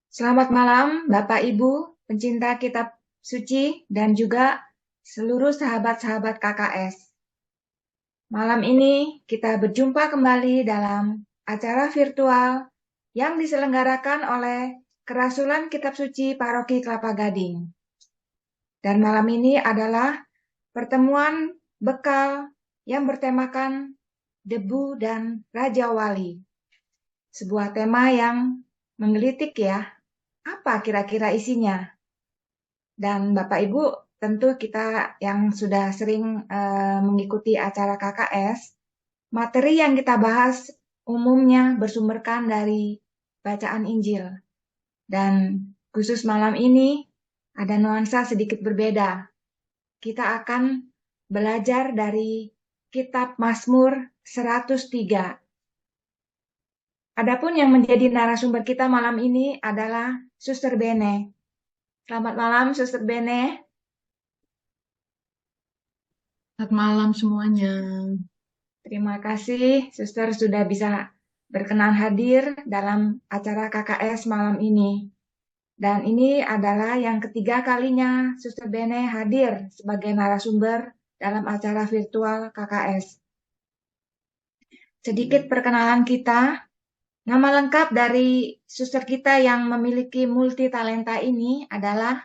Selamat malam, Bapak Ibu, pencinta kitab suci, dan juga seluruh sahabat-sahabat KKS. Malam ini kita berjumpa kembali dalam acara virtual yang diselenggarakan oleh Kerasulan Kitab Suci Paroki Kelapa Gading. Dan malam ini adalah pertemuan bekal yang bertemakan debu dan Raja Wali. Sebuah tema yang menggelitik ya. Apa kira-kira isinya? Dan Bapak Ibu, tentu kita yang sudah sering mengikuti acara KKS, materi yang kita bahas umumnya bersumberkan dari bacaan Injil. Dan khusus malam ini ada nuansa sedikit berbeda. Kita akan belajar dari kitab Mazmur 103. Adapun yang menjadi narasumber kita malam ini adalah Suster Bene. Selamat malam, Suster Bene. Selamat malam semuanya. Terima kasih, Suster, sudah bisa berkenan hadir dalam acara KKS malam ini. Dan ini adalah yang ketiga kalinya Suster Bene hadir sebagai narasumber dalam acara virtual KKS. Sedikit perkenalan kita, nama lengkap dari suster kita yang memiliki multi talenta ini adalah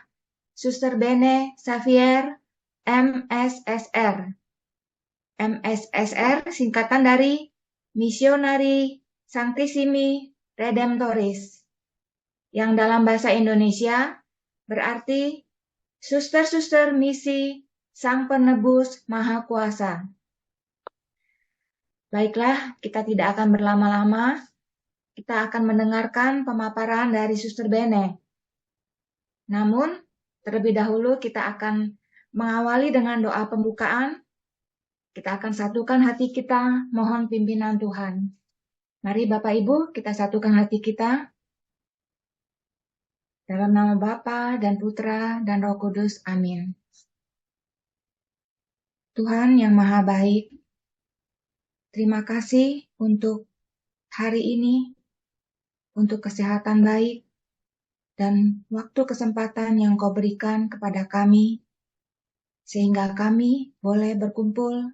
Suster Bene Xavier MSSR. MSSR singkatan dari Missionari Sanctissimi Redemptoris, yang dalam bahasa Indonesia berarti Suster-suster misi Sang Penebus Maha Kuasa. Baiklah, kita tidak akan berlama-lama. Kita akan mendengarkan pemaparan dari Suster Bene. Namun, terlebih dahulu kita akan mengawali dengan doa pembukaan. Kita akan satukan hati kita, mohon pimpinan Tuhan. Mari Bapak Ibu, kita satukan hati kita. Dalam nama Bapa dan Putra dan Roh Kudus, amin. Tuhan yang Maha Baik, terima kasih untuk hari ini, untuk kesehatan baik, dan waktu kesempatan yang Kau berikan kepada kami, sehingga kami boleh berkumpul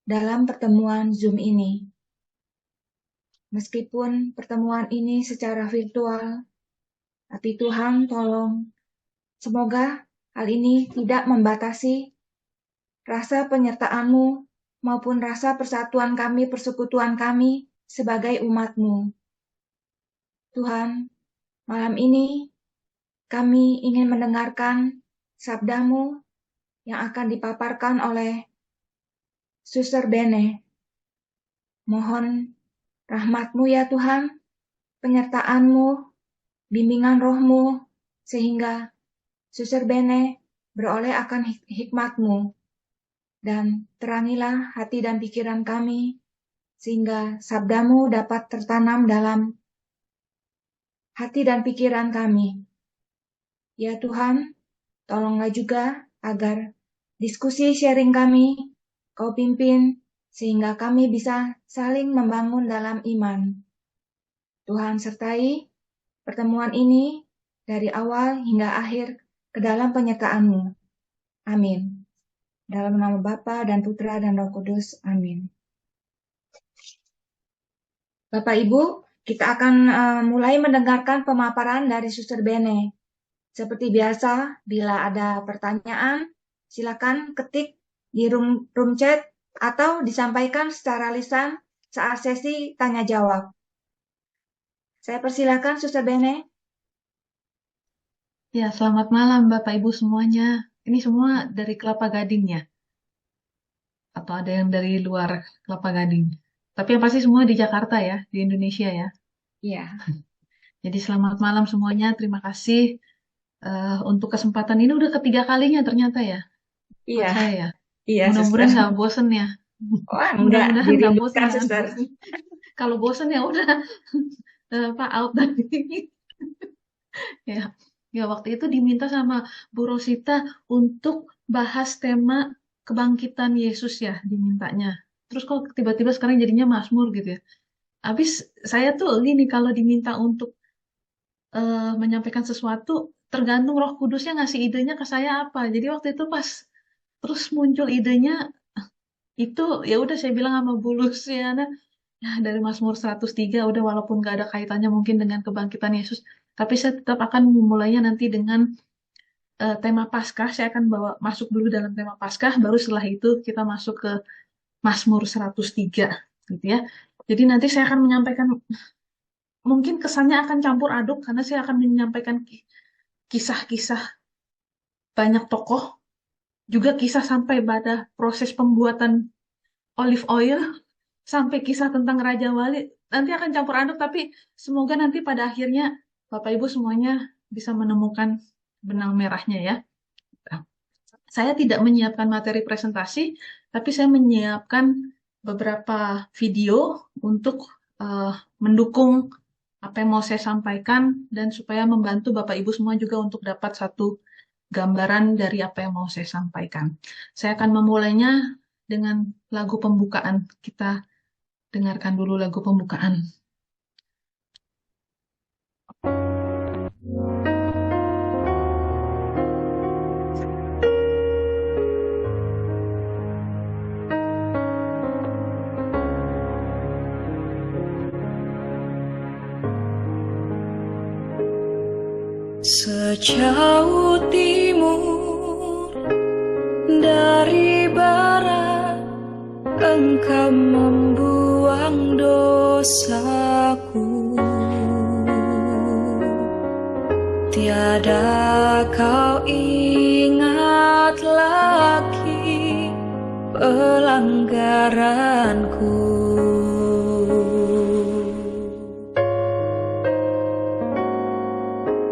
dalam pertemuan Zoom ini. Meskipun pertemuan ini secara virtual, tapi Tuhan tolong, semoga hal ini tidak membatasi rasa penyertaan-Mu maupun rasa persatuan kami, persekutuan kami sebagai umat-Mu. Tuhan, malam ini kami ingin mendengarkan sabda-Mu yang akan dipaparkan oleh Suster Bene. Mohon rahmat-Mu ya Tuhan, penyertaan-Mu, bimbingan Roh-Mu, sehingga Suster Bene beroleh akan hikmat-Mu. Dan terangilah hati dan pikiran kami, sehingga sabda-Mu dapat tertanam dalam hati dan pikiran kami. Ya Tuhan, tolonglah juga agar diskusi sharing kami Kau pimpin, sehingga kami bisa saling membangun dalam iman. Tuhan sertai pertemuan ini dari awal hingga akhir ke dalam penyertaan-Mu. Amin. Dalam nama Bapa dan Putra dan Roh Kudus. Amin. Bapak Ibu, kita akan mulai mendengarkan pemaparan dari Suster Bene. Seperti biasa, bila ada pertanyaan, silakan ketik di room chat atau disampaikan secara lisan saat sesi tanya jawab. Saya persilakan Suster Bene. Ya, selamat malam Bapak Ibu semuanya. Ini semua dari Kelapa Gading ya? Atau ada yang dari luar Kelapa Gading? Tapi yang pasti semua di Jakarta ya, di Indonesia ya. Iya, Jadi selamat malam semuanya. Terima kasih untuk kesempatan ini udah ketiga kalinya ternyata ya, buat iya, saya ya. iya, Suster. Mudah-mudahan nggak bosen ya. Wah, enggak, Mudah-mudahan nggak bosen dirindukan, ya. Suster. Kalau bosen ya udah Pak out dari ya. Ya, waktu itu diminta sama Bu Rosita untuk bahas tema kebangkitan Yesus ya, dimintanya. Terus kok tiba-tiba sekarang jadinya Mazmur gitu ya. Habis saya tuh gini, kalau diminta untuk menyampaikan sesuatu, tergantung Roh Kudusnya ngasih idenya ke saya apa. Jadi waktu itu pas terus muncul idenya itu, ya udah saya bilang sama Bu Luciana, nah, dari Mazmur 103 udah, walaupun gak ada kaitannya mungkin dengan kebangkitan Yesus, tapi saya tetap akan memulainya nanti dengan tema Paskah. Saya akan bawa masuk dulu dalam tema Paskah, baru setelah itu kita masuk ke Mazmur 103 gitu ya. Jadi nanti saya akan menyampaikan, mungkin kesannya akan campur aduk karena saya akan menyampaikan kisah-kisah banyak tokoh, juga kisah sampai pada proses pembuatan olive oil, sampai kisah tentang Raja Wali. Nanti akan campur aduk, tapi semoga nanti pada akhirnya Bapak Ibu semuanya bisa menemukan benang merahnya ya. Saya tidak menyiapkan materi presentasi, tapi saya menyiapkan beberapa video untuk mendukung apa yang mau saya sampaikan dan supaya membantu Bapak Ibu semua juga untuk dapat satu gambaran dari apa yang mau saya sampaikan. Saya akan memulainya dengan lagu pembukaan. Kita dengarkan dulu lagu pembukaan. Sejauh timur dari barat, Engkau membuang dosaku. Tiada kau ingat lagi pelanggaranku.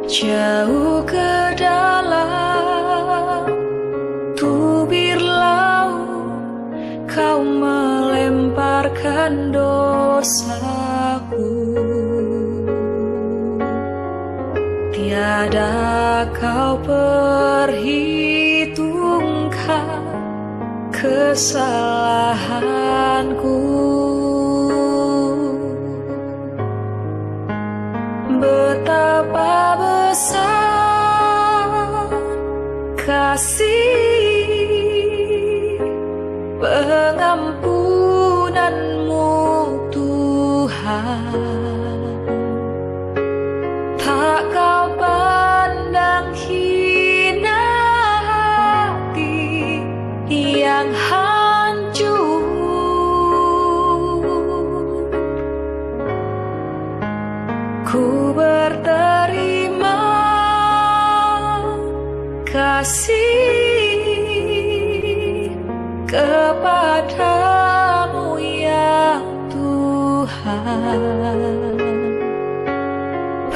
Jauh ke dalam tubir laut, kau melemparkan dosaku. Tiada kau perhitungkan kesalahanku. Betapa besar kasih pengampunanmu, Tuhan. Tak kau pandang hina hati yang hancur. Ku berterima kasih kepadamu ya Tuhan.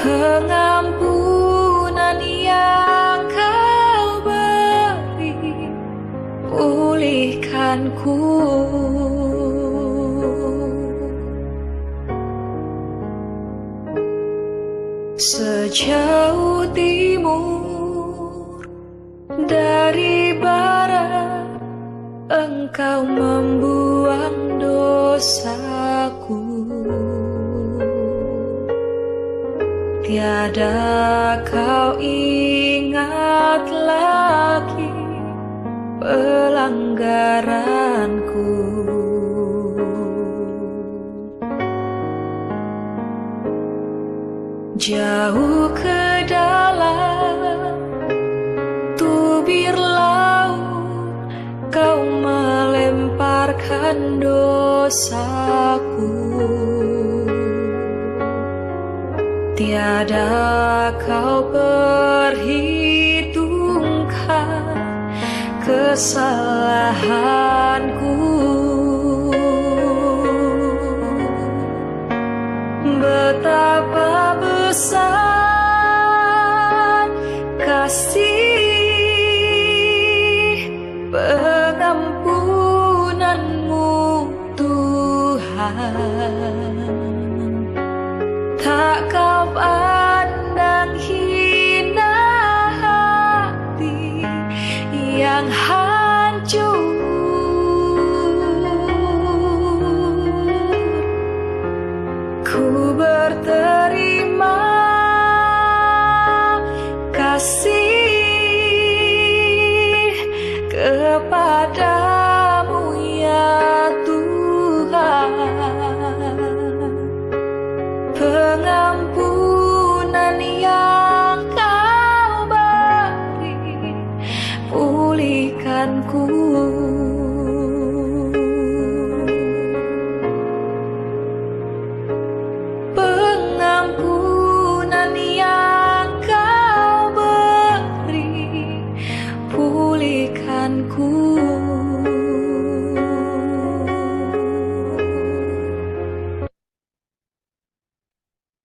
Pengampunan yang kau beri, pulihkanku. Sejauh timur dari barat, Engkau membuang dosaku. Tiada kau ingat lagi pelanggaranku. Jauh ke dalam tubir laut, kau melemparkan dosaku. Tiada kau perhitungkan kesalahanku. Betapa besar kasih pengampunanmu, Tuhan. Tak kau pandang hina hati yang hancur. Ku berterima kasih kepadamu ya Tuhan, pengampunan yang Kau beri, pulihkanku. Pengampunan yang Kau beri, pulihkanku.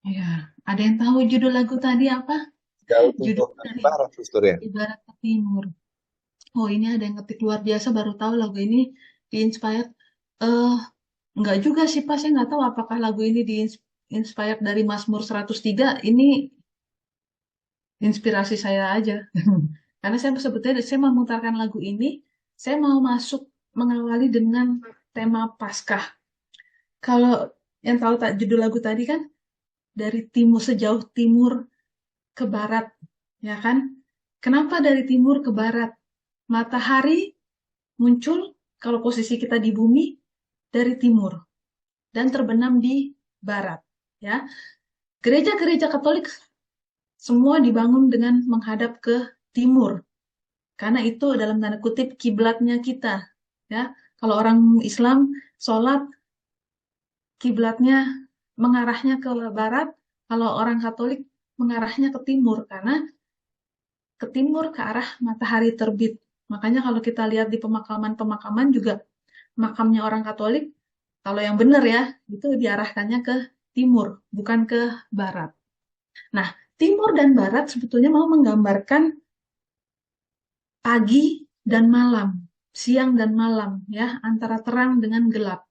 Ya, ada yang tahu judul lagu tadi apa? Jauh Judul untuk dari barat, Suster ya. Ibarat ke Timur. Oh, ini ada yang ngetik luar biasa, baru tahu lagu ini di-inspired. Enggak juga sih, Pak. Saya nggak tahu apakah lagu ini di-inspired dari Mazmur 103. Ini inspirasi saya aja. Karena saya sebetulnya saya memutarkan lagu ini, saya mau mengawali dengan tema Paskah. Kalau yang tahu judul lagu tadi kan, dari timur, sejauh timur ke barat, ya kan? Kenapa dari timur ke barat? Matahari muncul kalau posisi kita di bumi dari timur dan terbenam di barat, ya. Gereja-gereja Katolik semua dibangun dengan menghadap ke timur, karena itu dalam tanda kutip kiblatnya kita, ya. Kalau orang Islam sholat kiblatnya mengarahnya ke barat, kalau orang Katolik mengarahnya ke timur, karena ke timur ke arah matahari terbit. Makanya kalau kita lihat di pemakaman-pemakaman juga, makamnya orang Katolik, kalau yang benar ya, itu diarahkannya ke timur, bukan ke barat. Nah, timur dan barat sebetulnya mau menggambarkan pagi dan malam, siang dan malam, ya, antara terang dengan gelap.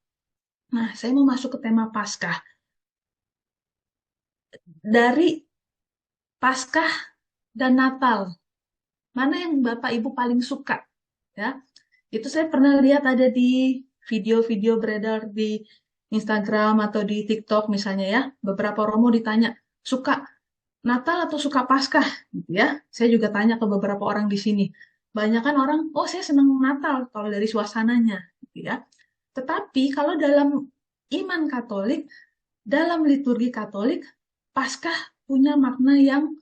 Nah, saya mau masuk ke tema Paskah. Dari Paskah dan Natal, mana yang Bapak Ibu paling suka? Ya, itu saya pernah lihat ada di video-video beredar di Instagram atau di TikTok misalnya ya. Beberapa romo ditanya, suka Natal atau suka Paskah? Gitu ya. Saya juga tanya ke beberapa orang di sini. Banyak kan orang, oh saya senang Natal kalau dari suasananya, gitu ya. Tetapi kalau dalam iman Katolik, dalam liturgi Katolik, Paskah punya makna yang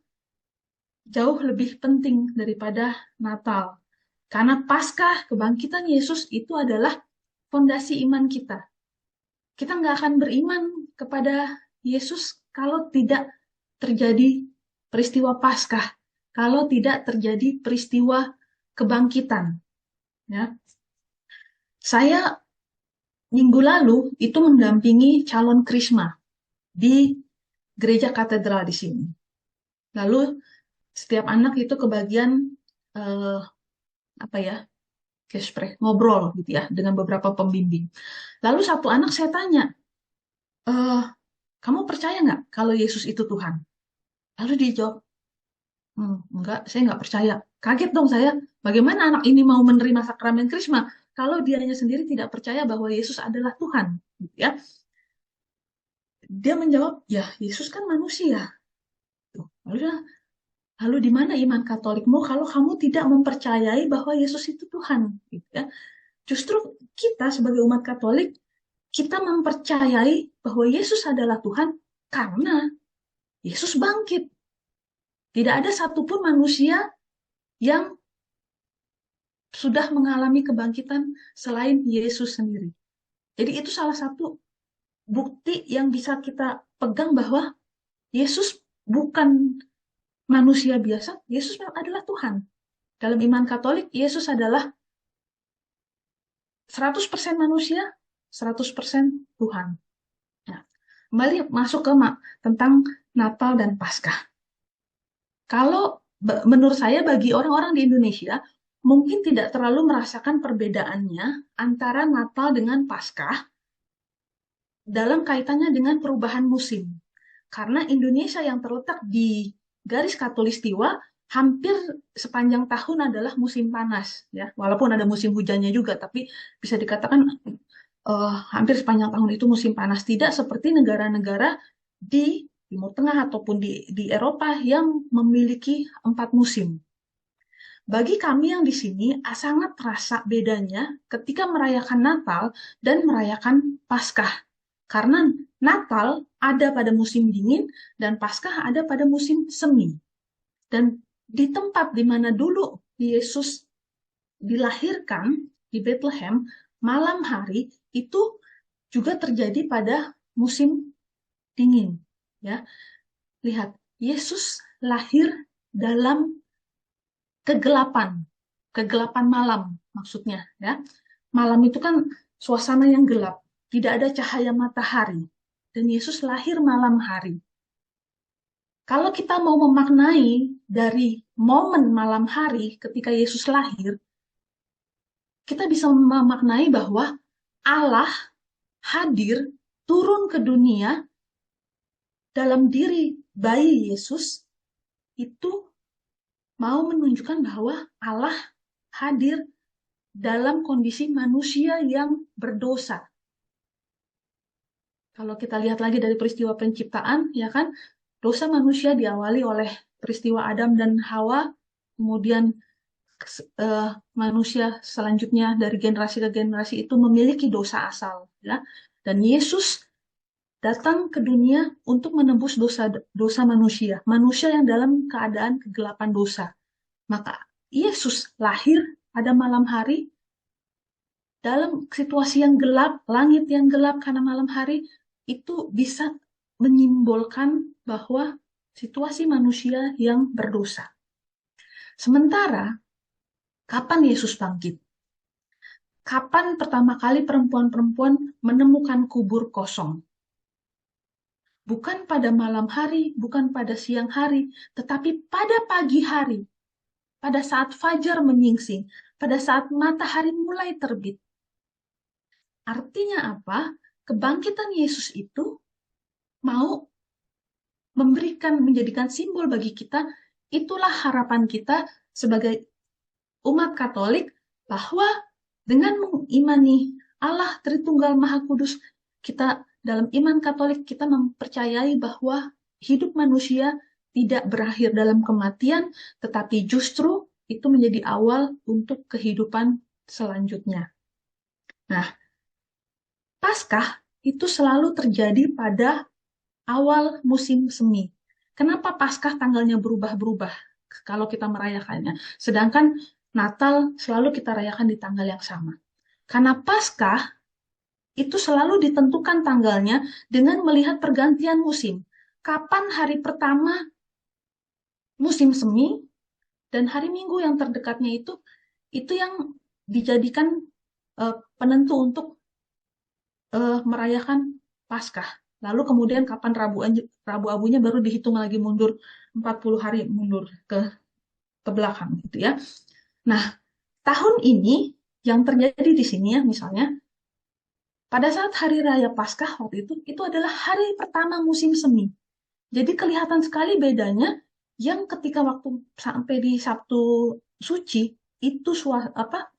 jauh lebih penting daripada Natal. Karena Paskah, kebangkitan Yesus itu adalah fondasi iman kita. Kita nggak akan beriman kepada Yesus kalau tidak terjadi peristiwa Paskah, kalau tidak terjadi peristiwa kebangkitan. Ya. Saya minggu lalu itu mendampingi calon krisma di gereja katedral di sini. Lalu setiap anak itu kebagian ngobrol gitu ya dengan beberapa pembimbing. Lalu satu anak saya tanya, kamu percaya nggak kalau Yesus itu Tuhan? Lalu dia jawab, enggak, saya nggak percaya. Kaget dong saya, bagaimana anak ini mau menerima sakramen krisma kalau dianya sendiri tidak percaya bahwa Yesus adalah Tuhan, gitu ya? Dia menjawab, ya Yesus kan manusia. Lalu di mana iman Katolikmu kalau kamu tidak mempercayai bahwa Yesus itu Tuhan? Gitu ya. Justru kita sebagai umat Katolik, kita mempercayai bahwa Yesus adalah Tuhan karena Yesus bangkit. Tidak ada satupun manusia yang sudah mengalami kebangkitan selain Yesus sendiri. Jadi itu salah satu bukti yang bisa kita pegang bahwa Yesus bukan manusia biasa, Yesus adalah Tuhan. Dalam iman Katolik, Yesus adalah 100% manusia, 100% Tuhan. Nah, kembali masuk ke tentang Natal dan Paskah. Kalau menurut saya bagi orang-orang di Indonesia, mungkin tidak terlalu merasakan perbedaannya antara Natal dengan Paskah dalam kaitannya dengan perubahan musim. Karena Indonesia yang terletak di garis khatulistiwa hampir sepanjang tahun adalah musim panas, ya. Walaupun ada musim hujannya juga, tapi bisa dikatakan hampir sepanjang tahun itu musim panas. Tidak seperti negara-negara di Timur Tengah ataupun di Eropa yang memiliki 4 musim. Bagi kami yang di sini sangat terasa bedanya ketika merayakan Natal dan merayakan Paskah. Karena Natal ada pada musim dingin dan Paskah ada pada musim semi. Dan di tempat di mana dulu Yesus dilahirkan di Bethlehem, malam hari itu juga terjadi pada musim dingin. Ya, lihat, Yesus lahir dalam kegelapan malam maksudnya. Ya, malam itu kan suasana yang gelap, tidak ada cahaya matahari, dan Yesus lahir malam hari. Kalau kita mau memaknai dari momen malam hari ketika Yesus lahir, kita bisa memaknai bahwa Allah hadir turun ke dunia dalam diri bayi Yesus, itu mau menunjukkan bahwa Allah hadir dalam kondisi manusia yang berdosa. Kalau kita lihat lagi dari peristiwa penciptaan, ya kan, dosa manusia diawali oleh peristiwa Adam dan Hawa, kemudian manusia selanjutnya dari generasi ke generasi itu memiliki dosa asal, ya. Dan Yesus datang ke dunia untuk menebus dosa manusia yang dalam keadaan kegelapan dosa. Maka Yesus lahir pada malam hari dalam situasi yang gelap, langit yang gelap karena malam hari, itu bisa menyimbolkan bahwa situasi manusia yang berdosa. Sementara, kapan Yesus bangkit? Kapan pertama kali perempuan-perempuan menemukan kubur kosong? Bukan pada malam hari, bukan pada siang hari, tetapi pada pagi hari, pada saat fajar menyingsing, pada saat matahari mulai terbit. Artinya apa? Kebangkitan Yesus itu mau menjadikan simbol bagi kita, itulah harapan kita sebagai umat Katolik, bahwa dengan mengimani Allah Tritunggal Maha Kudus, kita dalam iman Katolik kita mempercayai bahwa hidup manusia tidak berakhir dalam kematian, tetapi justru itu menjadi awal untuk kehidupan selanjutnya. Nah, Paskah itu selalu terjadi pada awal musim semi. Kenapa Paskah tanggalnya berubah-berubah kalau kita merayakannya? Sedangkan Natal selalu kita rayakan di tanggal yang sama. Karena Paskah itu selalu ditentukan tanggalnya dengan melihat pergantian musim. Kapan hari pertama musim semi, dan hari Minggu yang terdekatnya itu yang dijadikan penentu untuk merayakan Paskah. Lalu kemudian kapan Rabu Abunya baru dihitung lagi mundur 40 hari mundur ke belakang gitu ya. Nah, tahun ini yang terjadi di sini ya, misalnya pada saat hari raya Paskah waktu itu adalah hari pertama musim semi. Jadi kelihatan sekali bedanya yang ketika waktu sampai di Sabtu Suci itu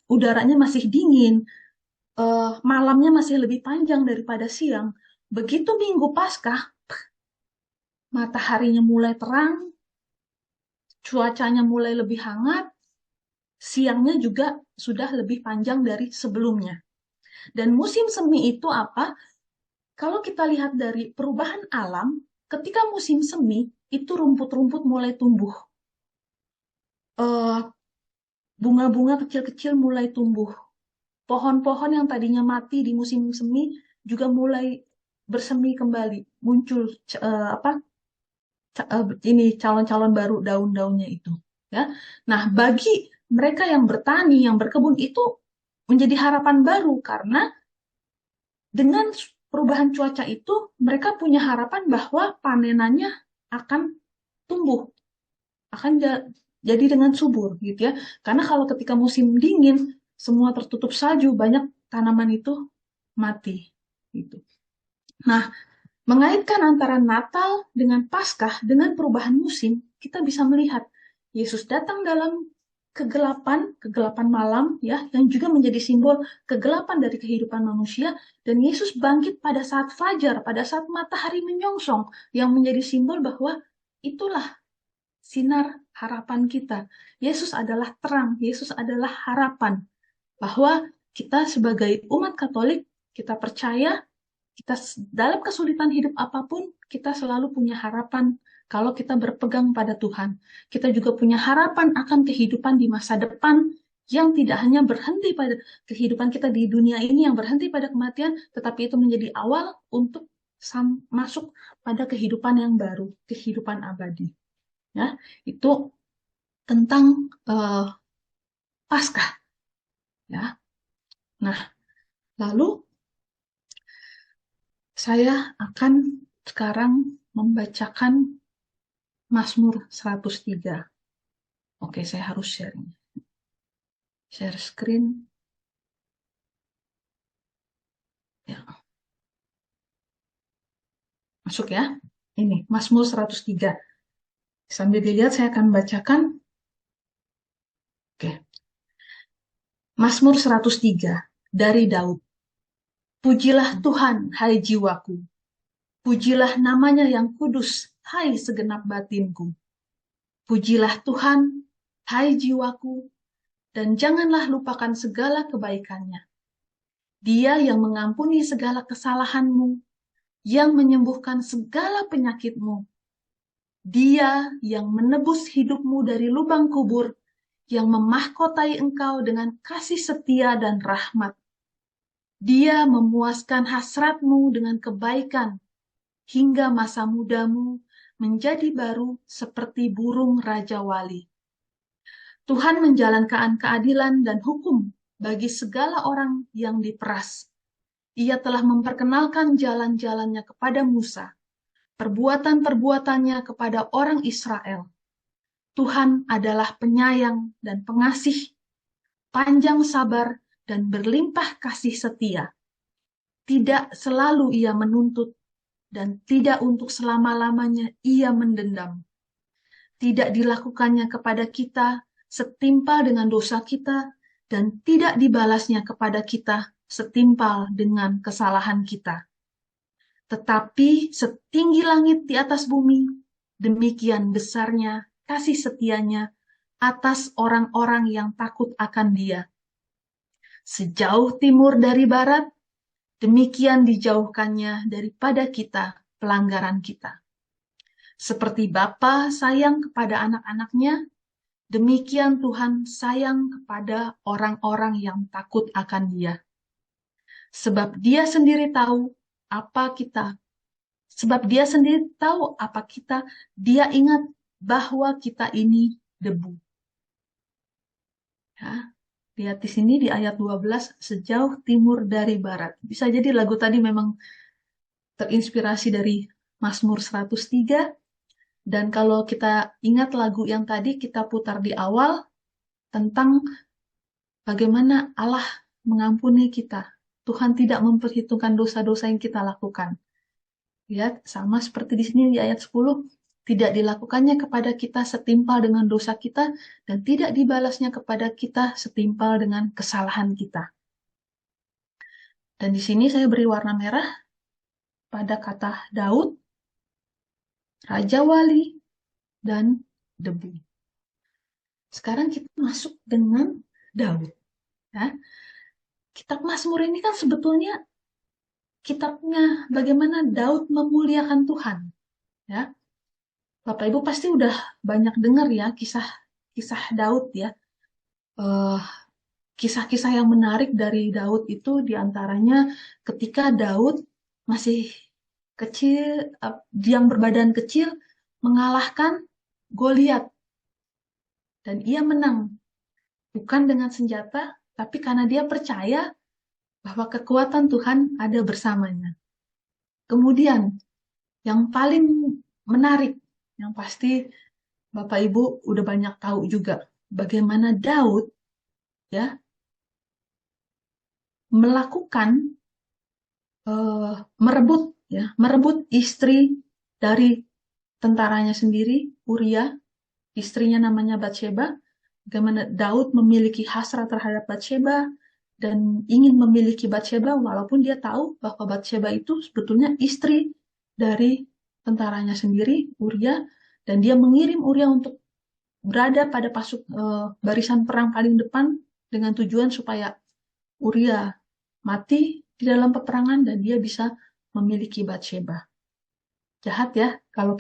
udaranya masih dingin, malamnya masih lebih panjang daripada siang. Begitu Minggu Paskah, mataharinya mulai terang, cuacanya mulai lebih hangat, siangnya juga sudah lebih panjang dari sebelumnya. Dan musim semi itu apa? Kalau kita lihat dari perubahan alam, ketika musim semi, itu rumput-rumput mulai tumbuh. Bunga-bunga kecil-kecil mulai tumbuh. Pohon-pohon yang tadinya mati di musim semi juga mulai bersemi kembali. Muncul calon-calon baru daun-daunnya itu. Ya. Nah, bagi mereka yang bertani, yang berkebun itu menjadi harapan baru karena dengan perubahan cuaca itu mereka punya harapan bahwa panenannya akan tumbuh, akan jadi dengan subur gitu ya. Karena kalau ketika musim dingin semua tertutup salju, banyak tanaman itu mati gitu. Nah, mengaitkan antara Natal dengan Paskah dengan perubahan musim, kita bisa melihat Yesus datang dalam kegelapan malam ya, yang juga menjadi simbol kegelapan dari kehidupan manusia, dan Yesus bangkit pada saat fajar, pada saat matahari menyongsong, yang menjadi simbol bahwa itulah sinar harapan kita. Yesus adalah terang, Yesus adalah harapan, bahwa kita sebagai umat Katolik, kita percaya, kita dalam kesulitan hidup apapun, kita selalu punya harapan. Kalau kita berpegang pada Tuhan, kita juga punya harapan akan kehidupan di masa depan yang tidak hanya berhenti pada kehidupan kita di dunia ini yang berhenti pada kematian, tetapi itu menjadi awal untuk masuk pada kehidupan yang baru, kehidupan abadi. Ya, itu tentang Paskah. Ya. Nah, lalu saya akan sekarang membacakan Mazmur 103. Oke, saya harus sharing. Share screen. Ya. Masuk ya. Ini, Mazmur 103. Sambil dilihat, saya akan bacakan. Oke. Mazmur 103 dari Daud. Pujilah Tuhan, hai jiwaku. Pujilah namanya yang kudus, hai segenap batinku. Pujilah Tuhan, hai jiwaku, dan janganlah lupakan segala kebaikannya. Dia yang mengampuni segala kesalahanmu, yang menyembuhkan segala penyakitmu. Dia yang menebus hidupmu dari lubang kubur, yang memahkotai engkau dengan kasih setia dan rahmat. Dia memuaskan hasratmu dengan kebaikan, hingga masa mudamu menjadi baru seperti burung Raja Wali. Tuhan menjalankan keadilan dan hukum bagi segala orang yang diperas. Ia telah memperkenalkan jalan-jalannya kepada Musa, perbuatan-perbuatannya kepada orang Israel. Tuhan adalah penyayang dan pengasih, panjang sabar dan berlimpah kasih setia. Tidak selalu ia menuntut, dan tidak untuk selama-lamanya ia mendendam. Tidak dilakukannya kepada kita setimpal dengan dosa kita, dan tidak dibalasnya kepada kita setimpal dengan kesalahan kita. Tetapi setinggi langit di atas bumi, demikian besarnya kasih setianya atas orang-orang yang takut akan Dia. Sejauh timur dari barat, demikian dijauhkannya daripada kita pelanggaran kita. Seperti Bapa sayang kepada anak-anaknya, demikian Tuhan sayang kepada orang-orang yang takut akan Dia. Sebab Dia sendiri tahu apa kita. Sebab Dia sendiri tahu apa kita, Dia ingat bahwa kita ini debu. Ya, lihat di sini di ayat 12, sejauh timur dari barat. Bisa jadi lagu tadi memang terinspirasi dari Mazmur 103. Dan kalau kita ingat lagu yang tadi kita putar di awal tentang bagaimana Allah mengampuni kita. Tuhan tidak memperhitungkan dosa-dosa yang kita lakukan. Lihat, sama seperti di sini di ayat 10, tidak dilakukannya kepada kita setimpal dengan dosa kita, dan tidak dibalasnya kepada kita setimpal dengan kesalahan kita. Dan di sini saya beri warna merah pada kata Daud, Raja Wali, dan debu. Sekarang kita masuk dengan Daud. Ya. Kitab Mazmur ini kan sebetulnya kitabnya bagaimana Daud memuliakan Tuhan. Ya. Bapak Ibu pasti udah banyak dengar ya kisah Daud ya. Kisah-kisah yang menarik dari Daud itu diantaranya ketika Daud masih kecil, yang berbadan kecil, mengalahkan Goliat. Dan ia menang. Bukan dengan senjata, tapi karena dia percaya bahwa kekuatan Tuhan ada bersamanya. Kemudian, yang paling menarik, yang pasti Bapak Ibu udah banyak tahu juga, bagaimana Daud ya melakukan merebut istri dari tentaranya sendiri, Uria, istrinya namanya Batsheba, bagaimana Daud memiliki hasrat terhadap Batsheba dan ingin memiliki Batsheba walaupun dia tahu bahwa Batsheba itu sebetulnya istri dari tentaranya sendiri, Uria, dan dia mengirim Uria untuk berada pada barisan perang paling depan dengan tujuan supaya Uria mati di dalam peperangan dan dia bisa memiliki Batsheba. Jahat ya kalau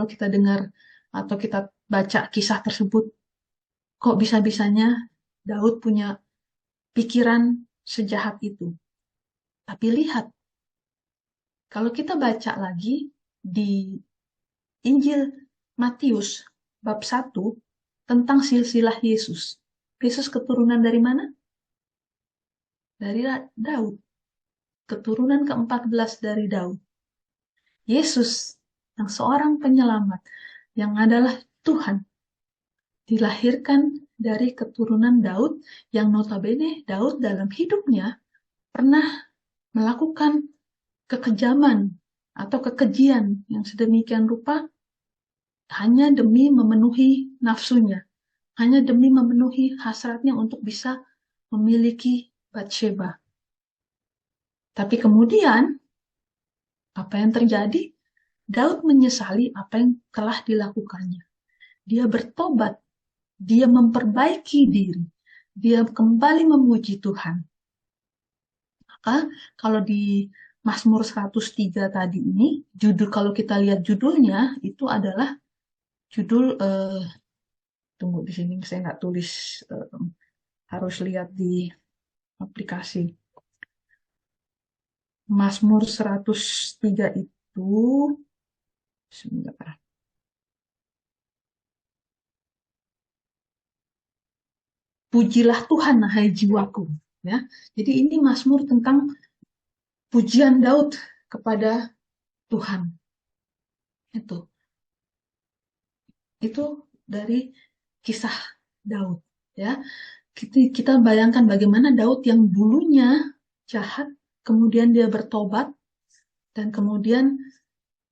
kita dengar atau kita baca kisah tersebut. Kok bisa-bisanya Daud punya pikiran sejahat itu? Tapi lihat, kalau kita baca lagi di Injil Matius bab 1 tentang silsilah Yesus. Yesus keturunan dari mana? Dari Daud. Keturunan ke-14 dari Daud. Yesus yang seorang penyelamat, yang adalah Tuhan, dilahirkan dari keturunan Daud, yang notabene Daud dalam hidupnya pernah melakukan kekejaman atau kekejian yang sedemikian rupa hanya demi memenuhi nafsunya, hanya demi memenuhi hasratnya untuk bisa memiliki Batsheba. Tapi kemudian, apa yang terjadi? Daud menyesali apa yang telah dilakukannya. Dia bertobat, dia memperbaiki diri, dia kembali memuji Tuhan. Maka kalau di Mazmur 103 tadi ini, kalau kita lihat judulnya, itu adalah judul, tunggu di sini saya nggak tulis, harus lihat di aplikasi. Mazmur 103 itu, sebentar. Pujilah Tuhan, hai jiwaku. Ya, jadi ini Mazmur tentang pujian Daud kepada Tuhan. Itu dari kisah Daud. Ya, kita bayangkan bagaimana Daud yang dulunya jahat, kemudian dia bertobat, dan kemudian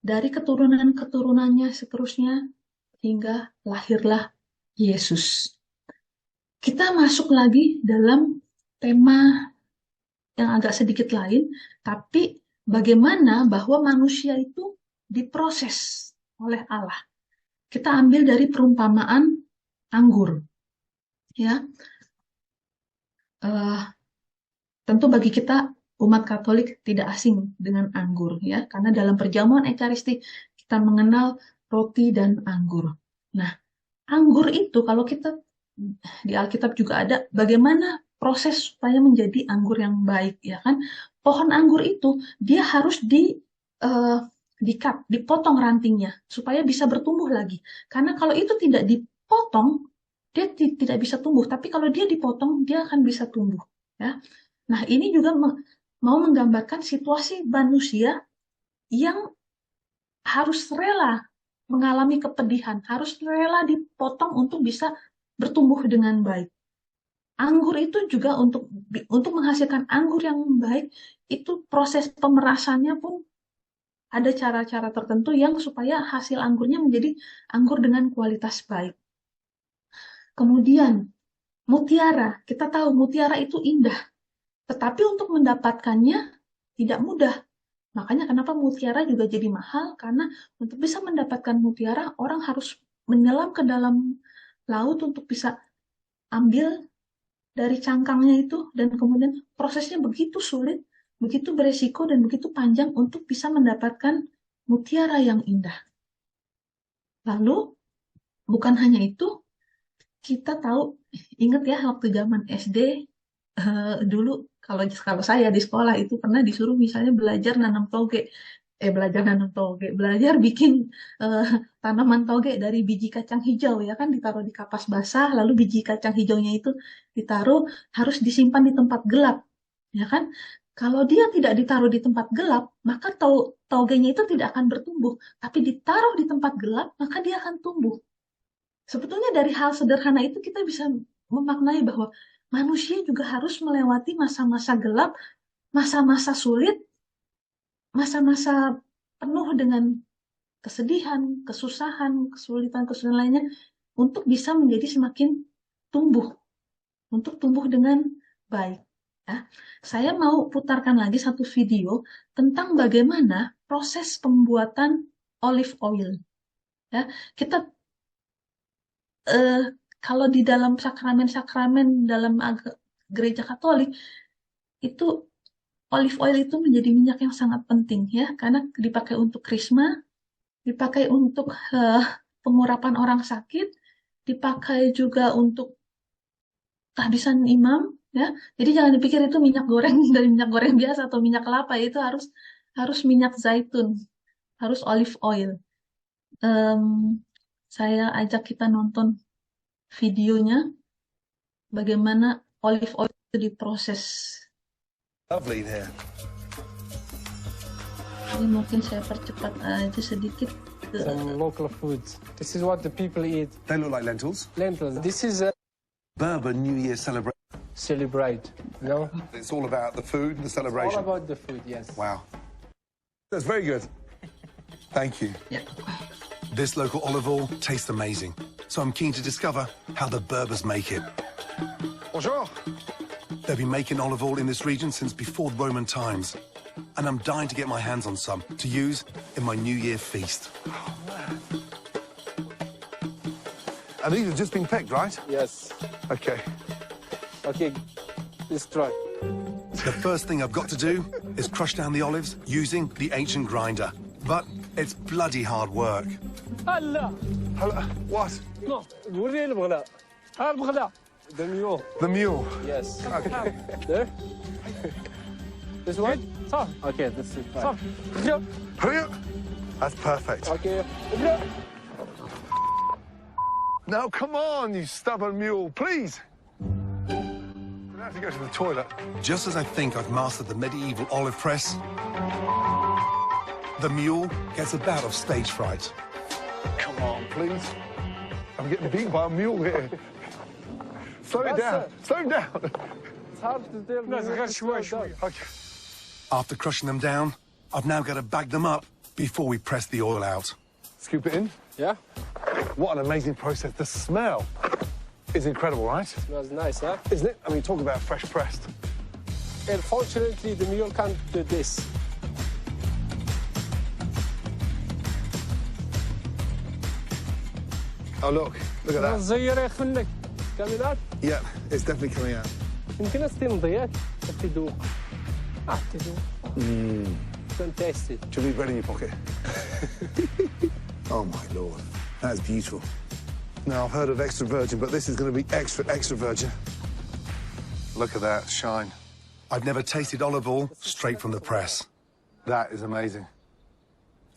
dari keturunan-keturunannya seterusnya hingga lahirlah Yesus. Kita masuk lagi dalam tema yang agak sedikit lain, tapi bagaimana bahwa manusia itu diproses oleh Allah. Kita ambil dari perumpamaan anggur. Ya, tentu bagi kita umat Katolik tidak asing dengan anggur, ya, karena dalam perjamuan Ekaristi kita mengenal roti dan anggur. Nah, anggur itu kalau kita di Alkitab juga ada bagaimana proses supaya menjadi anggur yang baik, ya kan? Pohon anggur itu dia harus dipotong rantingnya supaya bisa bertumbuh lagi. Karena kalau itu tidak dipotong, dia tidak bisa tumbuh. Tapi kalau dia dipotong, dia akan bisa tumbuh. Ya. Nah, ini juga mau menggambarkan situasi manusia yang harus rela mengalami kepedihan, harus rela dipotong untuk bisa bertumbuh dengan baik. Anggur itu juga untuk menghasilkan anggur yang baik, itu proses pemerasannya pun ada cara-cara tertentu yang supaya hasil anggurnya menjadi anggur dengan kualitas baik. Kemudian, mutiara. Kita tahu mutiara itu indah, tetapi untuk mendapatkannya tidak mudah. Makanya kenapa mutiara juga jadi mahal, karena untuk bisa mendapatkan mutiara, orang harus menyelam ke dalam laut untuk bisa ambil dari cangkangnya itu, dan kemudian prosesnya begitu sulit, begitu beresiko, dan begitu panjang untuk bisa mendapatkan mutiara yang indah. Lalu, bukan hanya itu, kita tahu, ingat ya waktu zaman SD, dulu kalau saya di sekolah itu pernah disuruh misalnya belajar nanam toge, belajar bikin tanaman toge dari biji kacang hijau, ya kan, ditaruh di kapas basah, lalu biji kacang hijaunya itu ditaruh, harus disimpan di tempat gelap, ya kan. Kalau dia tidak ditaruh di tempat gelap, maka togenya itu tidak akan bertumbuh, tapi ditaruh di tempat gelap, maka dia akan tumbuh. Sebetulnya dari hal sederhana itu kita bisa memaknai bahwa manusia juga harus melewati masa-masa gelap, masa-masa sulit, masa-masa penuh dengan kesedihan, kesusahan, kesulitan lainnya, untuk bisa menjadi semakin tumbuh dengan baik. Ya. Saya mau putarkan lagi satu video tentang bagaimana proses pembuatan olive oil. Ya, kita kalau di dalam sakramen-sakramen dalam gereja Katolik itu olive oil itu menjadi minyak yang sangat penting ya, karena dipakai untuk krisma, dipakai untuk pengurapan orang sakit, dipakai juga untuk tahbisan imam ya. Jadi jangan dipikir itu minyak goreng dari minyak goreng biasa atau minyak kelapa, itu harus minyak zaitun, harus olive oil. Saya ajak kita nonton videonya bagaimana olive oil itu diproses. Lovely there. Ini mungkin saya percepat aja sedikit. Some local foods. This is what the people eat. They look like lentils. Lentils. This is a Berber New Year celebration. celebrate. No? It's all about the food and the All celebration. about the food, yes. Wow. That's very good. Thank you. Ya. This local olive oil tastes amazing, so I'm keen to discover how the Berbers make it. Bonjour. They've been making olive oil in this region since before Roman times, and I'm dying to get my hands on some to use in my New Year feast. And these have just been picked, right? Yes. Okay. Okay, let's try. The first thing I've got to do is crush down the olives using the ancient grinder. But it's bloody hard work. Allah! Hello? What? No, وريني البغلاء. ها البغلاء. The mule. The mule. Yes. There? This one? صح. Okay, this is fine. صح. Hurry up. That's perfect. Okay. Now, come on, you stubborn mule, please. I have to go to the toilet. Just as I think I've mastered the medieval olive press, the mule gets a bout of stage fright. Come on, please. I'm getting beaten by a mule here. Slow it down. Slow it down. It's hard to tell. Okay. After crushing them down, I've now got to bag them up before we press the oil out. Scoop it in. Yeah? What an amazing process. The smell is incredible, right? Smells nice, huh? Isn't it? I mean, talk about fresh pressed. Unfortunately, the mule can't do this. Oh, look. Look at that. صغيرة يا أخي منك. كاملات. Yeah, it's definitely coming out. يمكن استمضيات. تدوق. تدوق. Fantastic. Do you leave bread in your pocket? Oh, my Lord. That is beautiful. Now, I've heard of extra virgin, but this is going to be extra, extra virgin. Look at that shine. I've never tasted olive oil straight from the press. That is amazing.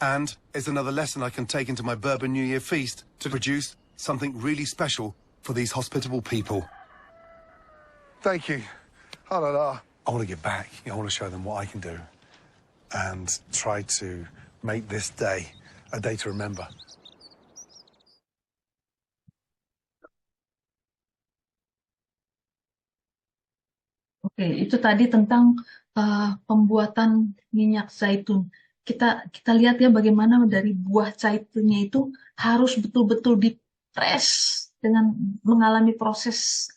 And it's another lesson I can take into my Bourbon New Year feast to produce something really special for these hospitable people. Thank you. Oh, la, la. I want to get back. I want to show them what I can do and try to make this day a day to remember. Oke, itu tadi tentang pembuatan minyak zaitun. Kita lihat ya bagaimana dari buah zaitunnya itu harus betul-betul dipres dengan mengalami proses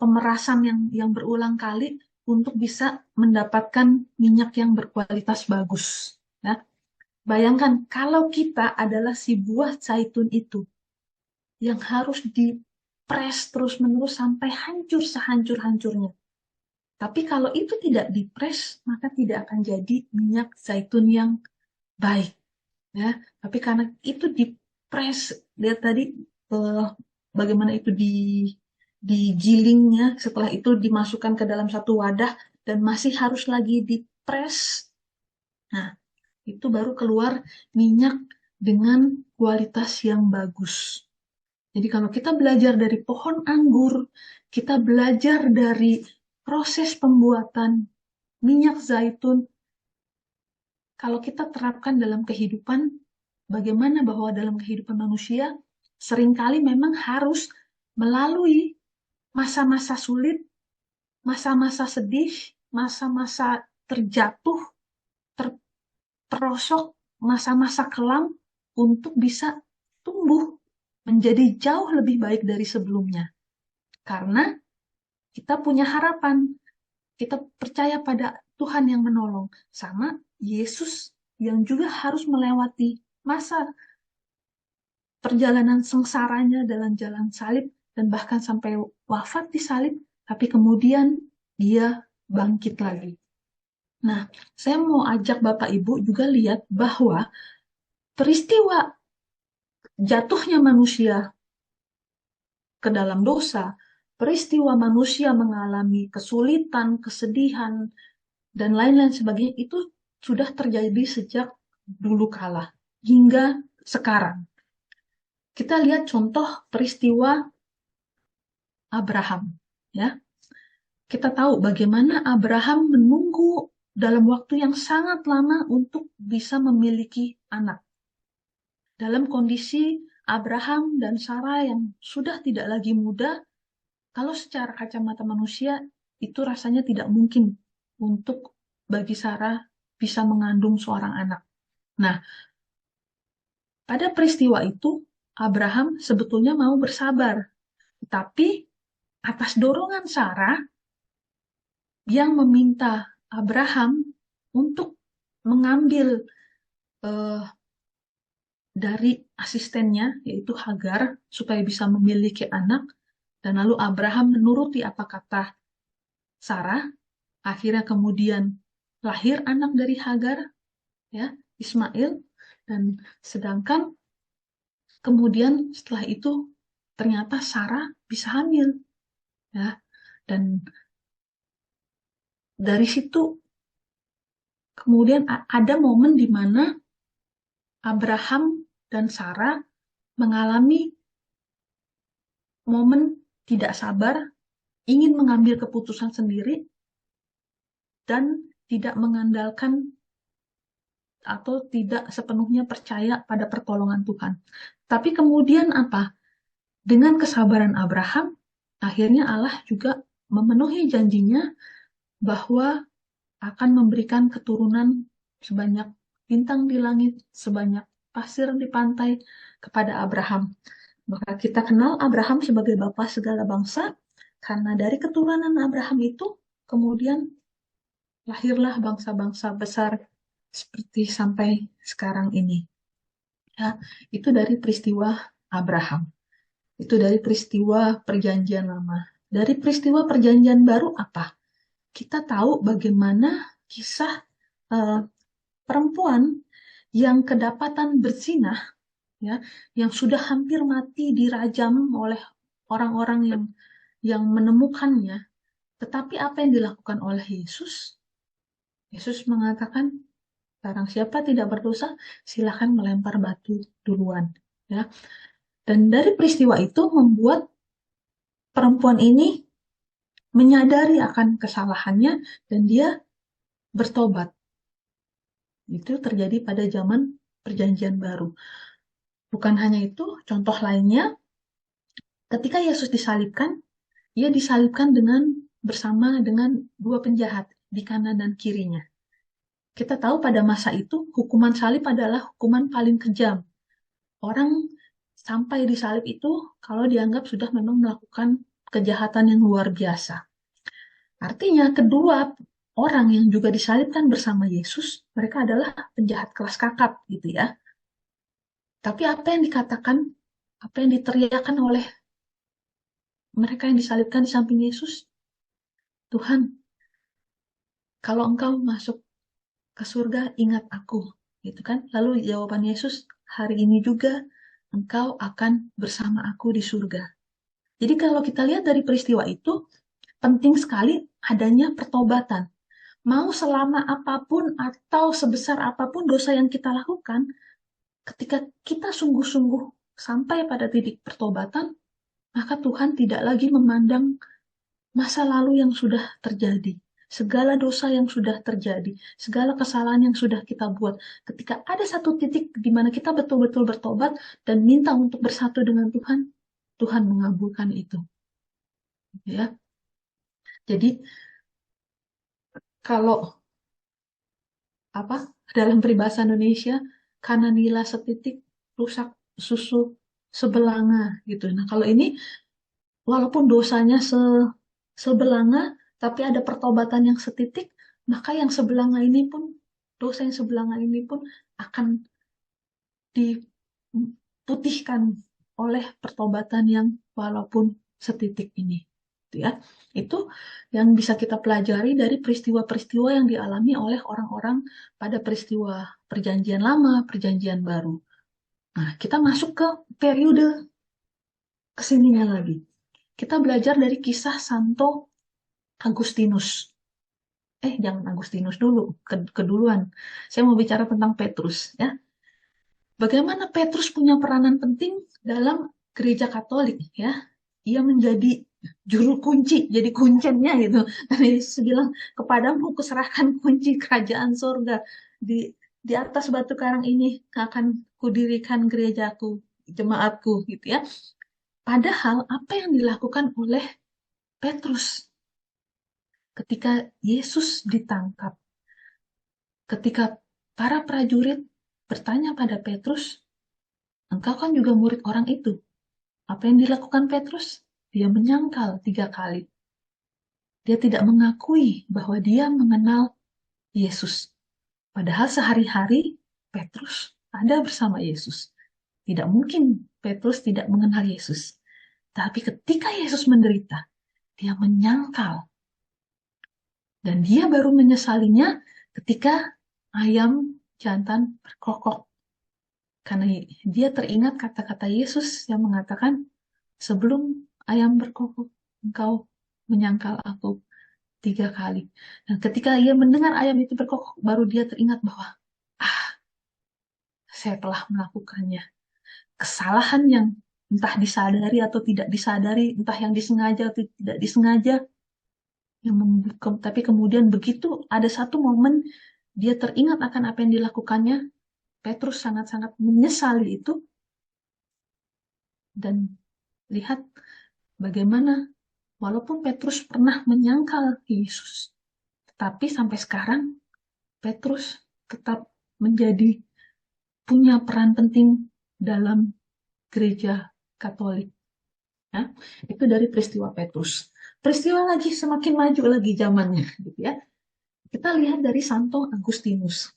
pemerasan yang berulang kali untuk bisa mendapatkan minyak yang berkualitas bagus. Ya. Bayangkan kalau kita adalah si buah zaitun itu yang harus dipres terus-menerus sampai hancur sehancur-hancurnya. Tapi kalau itu tidak dipres, maka tidak akan jadi minyak zaitun yang baik. Ya, tapi karena itu dipres, lihat tadi bagaimana itu digilingnya, setelah itu dimasukkan ke dalam satu wadah dan masih harus lagi dipres. Nah, itu baru keluar minyak dengan kualitas yang bagus. Jadi kalau kita belajar dari pohon anggur, kita belajar dari proses pembuatan minyak zaitun, kalau kita terapkan dalam kehidupan, bagaimana bahwa dalam kehidupan manusia, seringkali memang harus melalui masa-masa sulit, masa-masa sedih, masa-masa terjatuh, terperosok, masa-masa kelam, untuk bisa tumbuh menjadi jauh lebih baik dari sebelumnya. Karena kita punya harapan, kita percaya pada Tuhan yang menolong, sama Yesus yang juga harus melewati masa perjalanan sengsaranya dalam jalan salib dan bahkan sampai wafat di salib, tapi kemudian dia bangkit lagi. Nah, saya mau ajak Bapak Ibu juga lihat bahwa peristiwa jatuhnya manusia ke dalam dosa, peristiwa manusia mengalami kesulitan, kesedihan, dan lain-lain sebagainya itu sudah terjadi sejak dulu kala hingga sekarang. Kita lihat contoh peristiwa Abraham, ya. Kita tahu bagaimana Abraham menunggu dalam waktu yang sangat lama untuk bisa memiliki anak. Dalam kondisi Abraham dan Sarah yang sudah tidak lagi muda, kalau secara kacamata manusia itu rasanya tidak mungkin untuk bagi Sarah bisa mengandung seorang anak. Nah, pada peristiwa itu Abraham sebetulnya mau bersabar, tapi atas dorongan Sarah yang meminta Abraham untuk mengambil dari asistennya, yaitu Hagar, supaya bisa memiliki anak, dan lalu Abraham menuruti apa kata Sarah, akhirnya kemudian lahir anak dari Hagar, ya, Ismail, dan sedangkan kemudian setelah itu ternyata Sarah bisa hamil, ya, dan dari situ kemudian ada momen di mana Abraham dan Sarah mengalami momen tidak sabar, ingin mengambil keputusan sendiri, dan tidak mengandalkan atau tidak sepenuhnya percaya pada pertolongan Tuhan. Tapi kemudian apa? Dengan kesabaran Abraham, akhirnya Allah juga memenuhi janjinya bahwa akan memberikan keturunan sebanyak bintang di langit, sebanyak pasir di pantai kepada Abraham. Maka kita kenal Abraham sebagai bapa segala bangsa, karena dari keturunan Abraham itu kemudian lahirlah bangsa-bangsa besar seperti sampai sekarang ini. Ya, itu dari peristiwa Abraham. Itu dari peristiwa perjanjian lama. Dari peristiwa perjanjian baru apa? Kita tahu bagaimana kisah perempuan yang kedapatan berzinah, ya, yang sudah hampir mati dirajam oleh orang-orang yang menemukannya. Tetapi apa yang dilakukan oleh Yesus? Yesus mengatakan, barang siapa tidak berdosa, silakan melempar batu duluan. Ya. Dan dari peristiwa itu membuat perempuan ini menyadari akan kesalahannya dan dia bertobat. Itu terjadi pada zaman perjanjian baru. Bukan hanya itu, contoh lainnya, ketika Yesus disalibkan, ia disalibkan bersama dengan dua penjahat di kanan dan kirinya. Kita tahu pada masa itu, hukuman salib adalah hukuman paling kejam. Orang sampai disalib itu kalau dianggap sudah memang melakukan kejahatan yang luar biasa. Artinya kedua orang yang juga disalibkan bersama Yesus, mereka adalah penjahat kelas kakap gitu ya. Tapi apa yang dikatakan, apa yang diteriakan oleh mereka yang disalibkan di samping Yesus? Tuhan, kalau engkau masuk ke surga, ingat aku. Gitu kan? Lalu jawaban Yesus, hari ini juga engkau akan bersama aku di surga. Jadi kalau kita lihat dari peristiwa itu, penting sekali adanya pertobatan. Mau selama apapun atau sebesar apapun dosa yang kita lakukan, ketika kita sungguh-sungguh sampai pada titik pertobatan, maka Tuhan tidak lagi memandang masa lalu yang sudah terjadi, segala dosa yang sudah terjadi, segala kesalahan yang sudah kita buat. Ketika ada satu titik di mana kita betul-betul bertobat dan minta untuk bersatu dengan Tuhan, Tuhan mengabulkan itu. Ya. Jadi kalau dalam peribahasa Indonesia, karena nila setitik rusak susu sebelanga gitu. Nah, kalau ini walaupun dosanya sebelanga, tapi ada pertobatan yang setitik, maka yang sebelanga ini pun, dosa yang sebelanga ini pun akan diputihkan oleh pertobatan yang walaupun setitik ini. Gitu ya. Itu yang bisa kita pelajari dari peristiwa-peristiwa yang dialami oleh orang-orang pada peristiwa Perjanjian Lama, Perjanjian Baru. Nah, kita masuk ke periode kesininya lagi. Kita belajar dari kisah Santo Agustinus. Jangan Agustinus dulu, keduluan. Saya mau bicara tentang Petrus, ya. Bagaimana Petrus punya peranan penting dalam gereja Katolik, ya. Ia menjadi juru kunci, jadi kuncennya gitu. Dan Yesus bilang, kepadamu kuserahkan kunci kerajaan surga. Di atas batu karang ini akan kudirikan gerejaku, jemaatku, gitu ya. Padahal apa yang dilakukan oleh Petrus ketika Yesus ditangkap, ketika para prajurit bertanya pada Petrus, engkau kan juga murid orang itu. Apa yang dilakukan Petrus? Dia menyangkal 3 kali. Dia tidak mengakui bahwa dia mengenal Yesus. Padahal sehari-hari Petrus ada bersama Yesus. Tidak mungkin Petrus tidak mengenal Yesus. Tapi ketika Yesus menderita, dia menyangkal. Dan dia baru menyesalinya ketika ayam jantan berkokok. Karena dia teringat kata-kata Yesus yang mengatakan, sebelum ayam berkokok, engkau menyangkal aku 3 kali. Dan ketika ia mendengar ayam itu berkokok, baru dia teringat bahwa, saya telah melakukannya. Kesalahan yang entah disadari atau tidak disadari, entah yang disengaja atau tidak disengaja, tapi kemudian begitu ada satu momen dia teringat akan apa yang dilakukannya, Petrus sangat-sangat menyesali itu. Dan lihat bagaimana walaupun Petrus pernah menyangkal Yesus, tetapi sampai sekarang Petrus tetap menjadi punya peran penting dalam gereja Katolik. Ya, itu dari peristiwa Petrus. Peristiwa lagi semakin maju lagi zamannya, gitu ya. Kita lihat dari Santo Agustinus.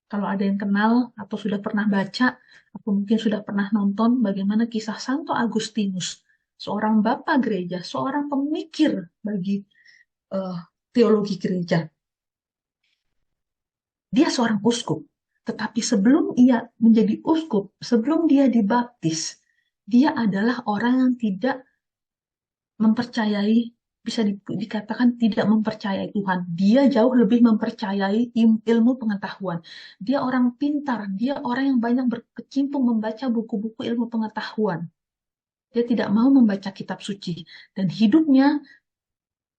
Kalau ada yang kenal atau sudah pernah baca atau mungkin sudah pernah nonton bagaimana kisah Santo Agustinus, seorang bapak gereja, seorang pemikir bagi teologi gereja. Dia seorang uskup, tetapi sebelum ia menjadi uskup, sebelum dia dibaptis, dia adalah orang yang tidak mempercayai, bisa dikatakan tidak mempercayai Tuhan. Dia jauh lebih mempercayai ilmu pengetahuan. Dia orang pintar, dia orang yang banyak berkecimpung membaca buku-buku ilmu pengetahuan. Dia tidak mau membaca kitab suci. Dan hidupnya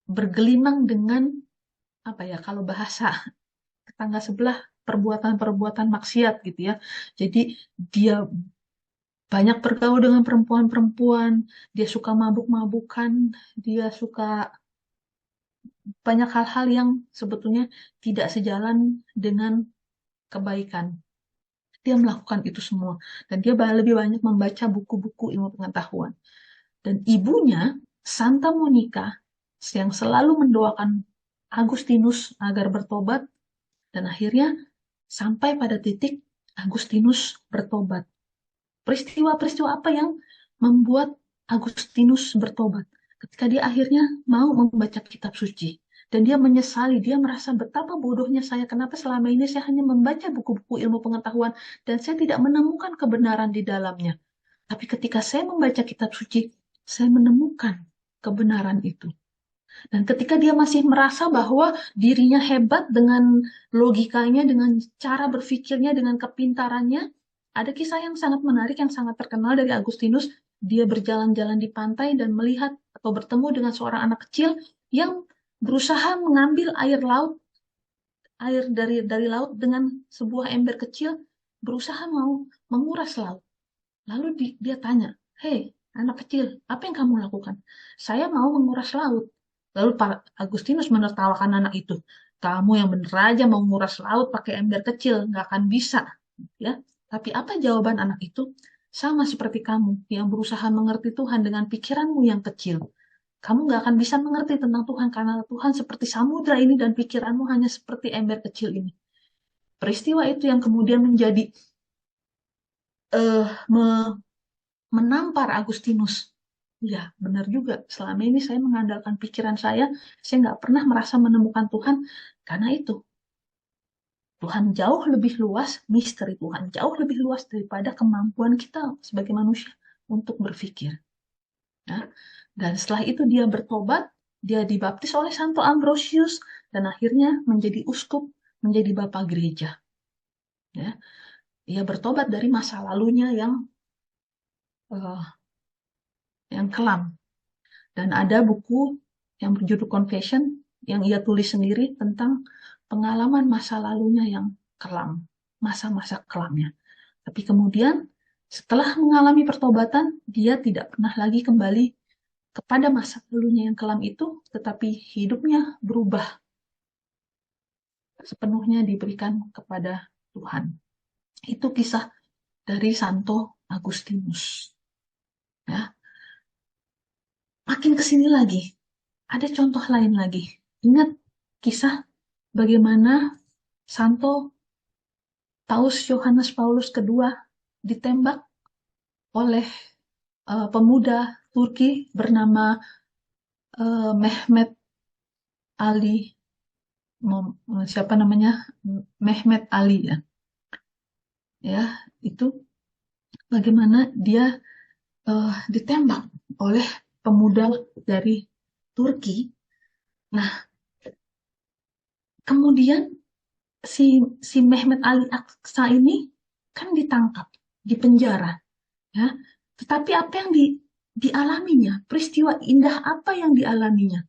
bergelimang dengan, kalau bahasa tetangga sebelah, perbuatan-perbuatan maksiat gitu ya. Jadi dia banyak bergaul dengan perempuan-perempuan, dia suka mabuk-mabukan, dia suka banyak hal-hal yang sebetulnya tidak sejalan dengan kebaikan. Dia melakukan itu semua. Dan dia lebih banyak membaca buku-buku ilmu pengetahuan. Dan ibunya, Santa Monica, yang selalu mendoakan Agustinus agar bertobat, dan akhirnya sampai pada titik Agustinus bertobat. Peristiwa-peristiwa apa yang membuat Agustinus bertobat? Ketika dia akhirnya mau membaca kitab suci. Dan dia menyesali, dia merasa betapa bodohnya saya, kenapa selama ini saya hanya membaca buku-buku ilmu pengetahuan dan saya tidak menemukan kebenaran di dalamnya. Tapi ketika saya membaca kitab suci, saya menemukan kebenaran itu. Dan ketika dia masih merasa bahwa dirinya hebat dengan logikanya, dengan cara berpikirnya, dengan kepintarannya, ada kisah yang sangat menarik, yang sangat terkenal dari Agustinus. Dia berjalan-jalan di pantai dan melihat atau bertemu dengan seorang anak kecil yang berusaha mengambil air dari laut dengan sebuah ember kecil, berusaha mau menguras laut. Lalu dia tanya, "Hei, anak kecil, apa yang kamu lakukan?" "Saya mau menguras laut." Lalu Pak Agustinus menertawakan anak itu. "Kamu yang bener aja mau menguras laut pakai ember kecil, nggak akan bisa." Ya. Tapi apa jawaban anak itu? sama seperti kamu yang berusaha mengerti Tuhan dengan pikiranmu yang kecil. Kamu nggak akan bisa mengerti tentang Tuhan karena Tuhan seperti samudra ini dan pikiranmu hanya seperti ember kecil ini. Peristiwa itu yang kemudian menjadi menampar Agustinus. Ya, benar juga. Selama ini saya mengandalkan pikiran saya nggak pernah merasa menemukan Tuhan karena itu. Tuhan jauh lebih luas, misteri Tuhan jauh lebih luas daripada kemampuan kita sebagai manusia untuk berpikir. Ya. Dan setelah itu dia bertobat, dia dibaptis oleh Santo Ambrosius, dan akhirnya menjadi uskup, menjadi bapak gereja. Ya. Dia bertobat dari masa lalunya yang kelam. Dan ada buku yang berjudul Confession yang ia tulis sendiri tentang pengalaman masa lalunya yang kelam, masa-masa kelamnya. Tapi kemudian setelah mengalami pertobatan, dia tidak pernah lagi kembali kepada masa lalunya yang kelam itu, tetapi hidupnya berubah. Sepenuhnya diberikan kepada Tuhan. Itu kisah dari Santo Agustinus. Ya. Makin ke sini lagi, ada contoh lain lagi. Ingat kisah bagaimana Santo Paus Yohanes Paulus II ditembak oleh pemuda Turki bernama Mehmet Ali. Siapa namanya? Mehmet Ali ya. Ya, itu bagaimana dia ditembak oleh pemuda dari Turki. Nah, kemudian si Mehmet Ali Aksa ini kan ditangkap, dipenjara, ya. Tetapi apa yang dialaminya, peristiwa indah apa yang dialaminya?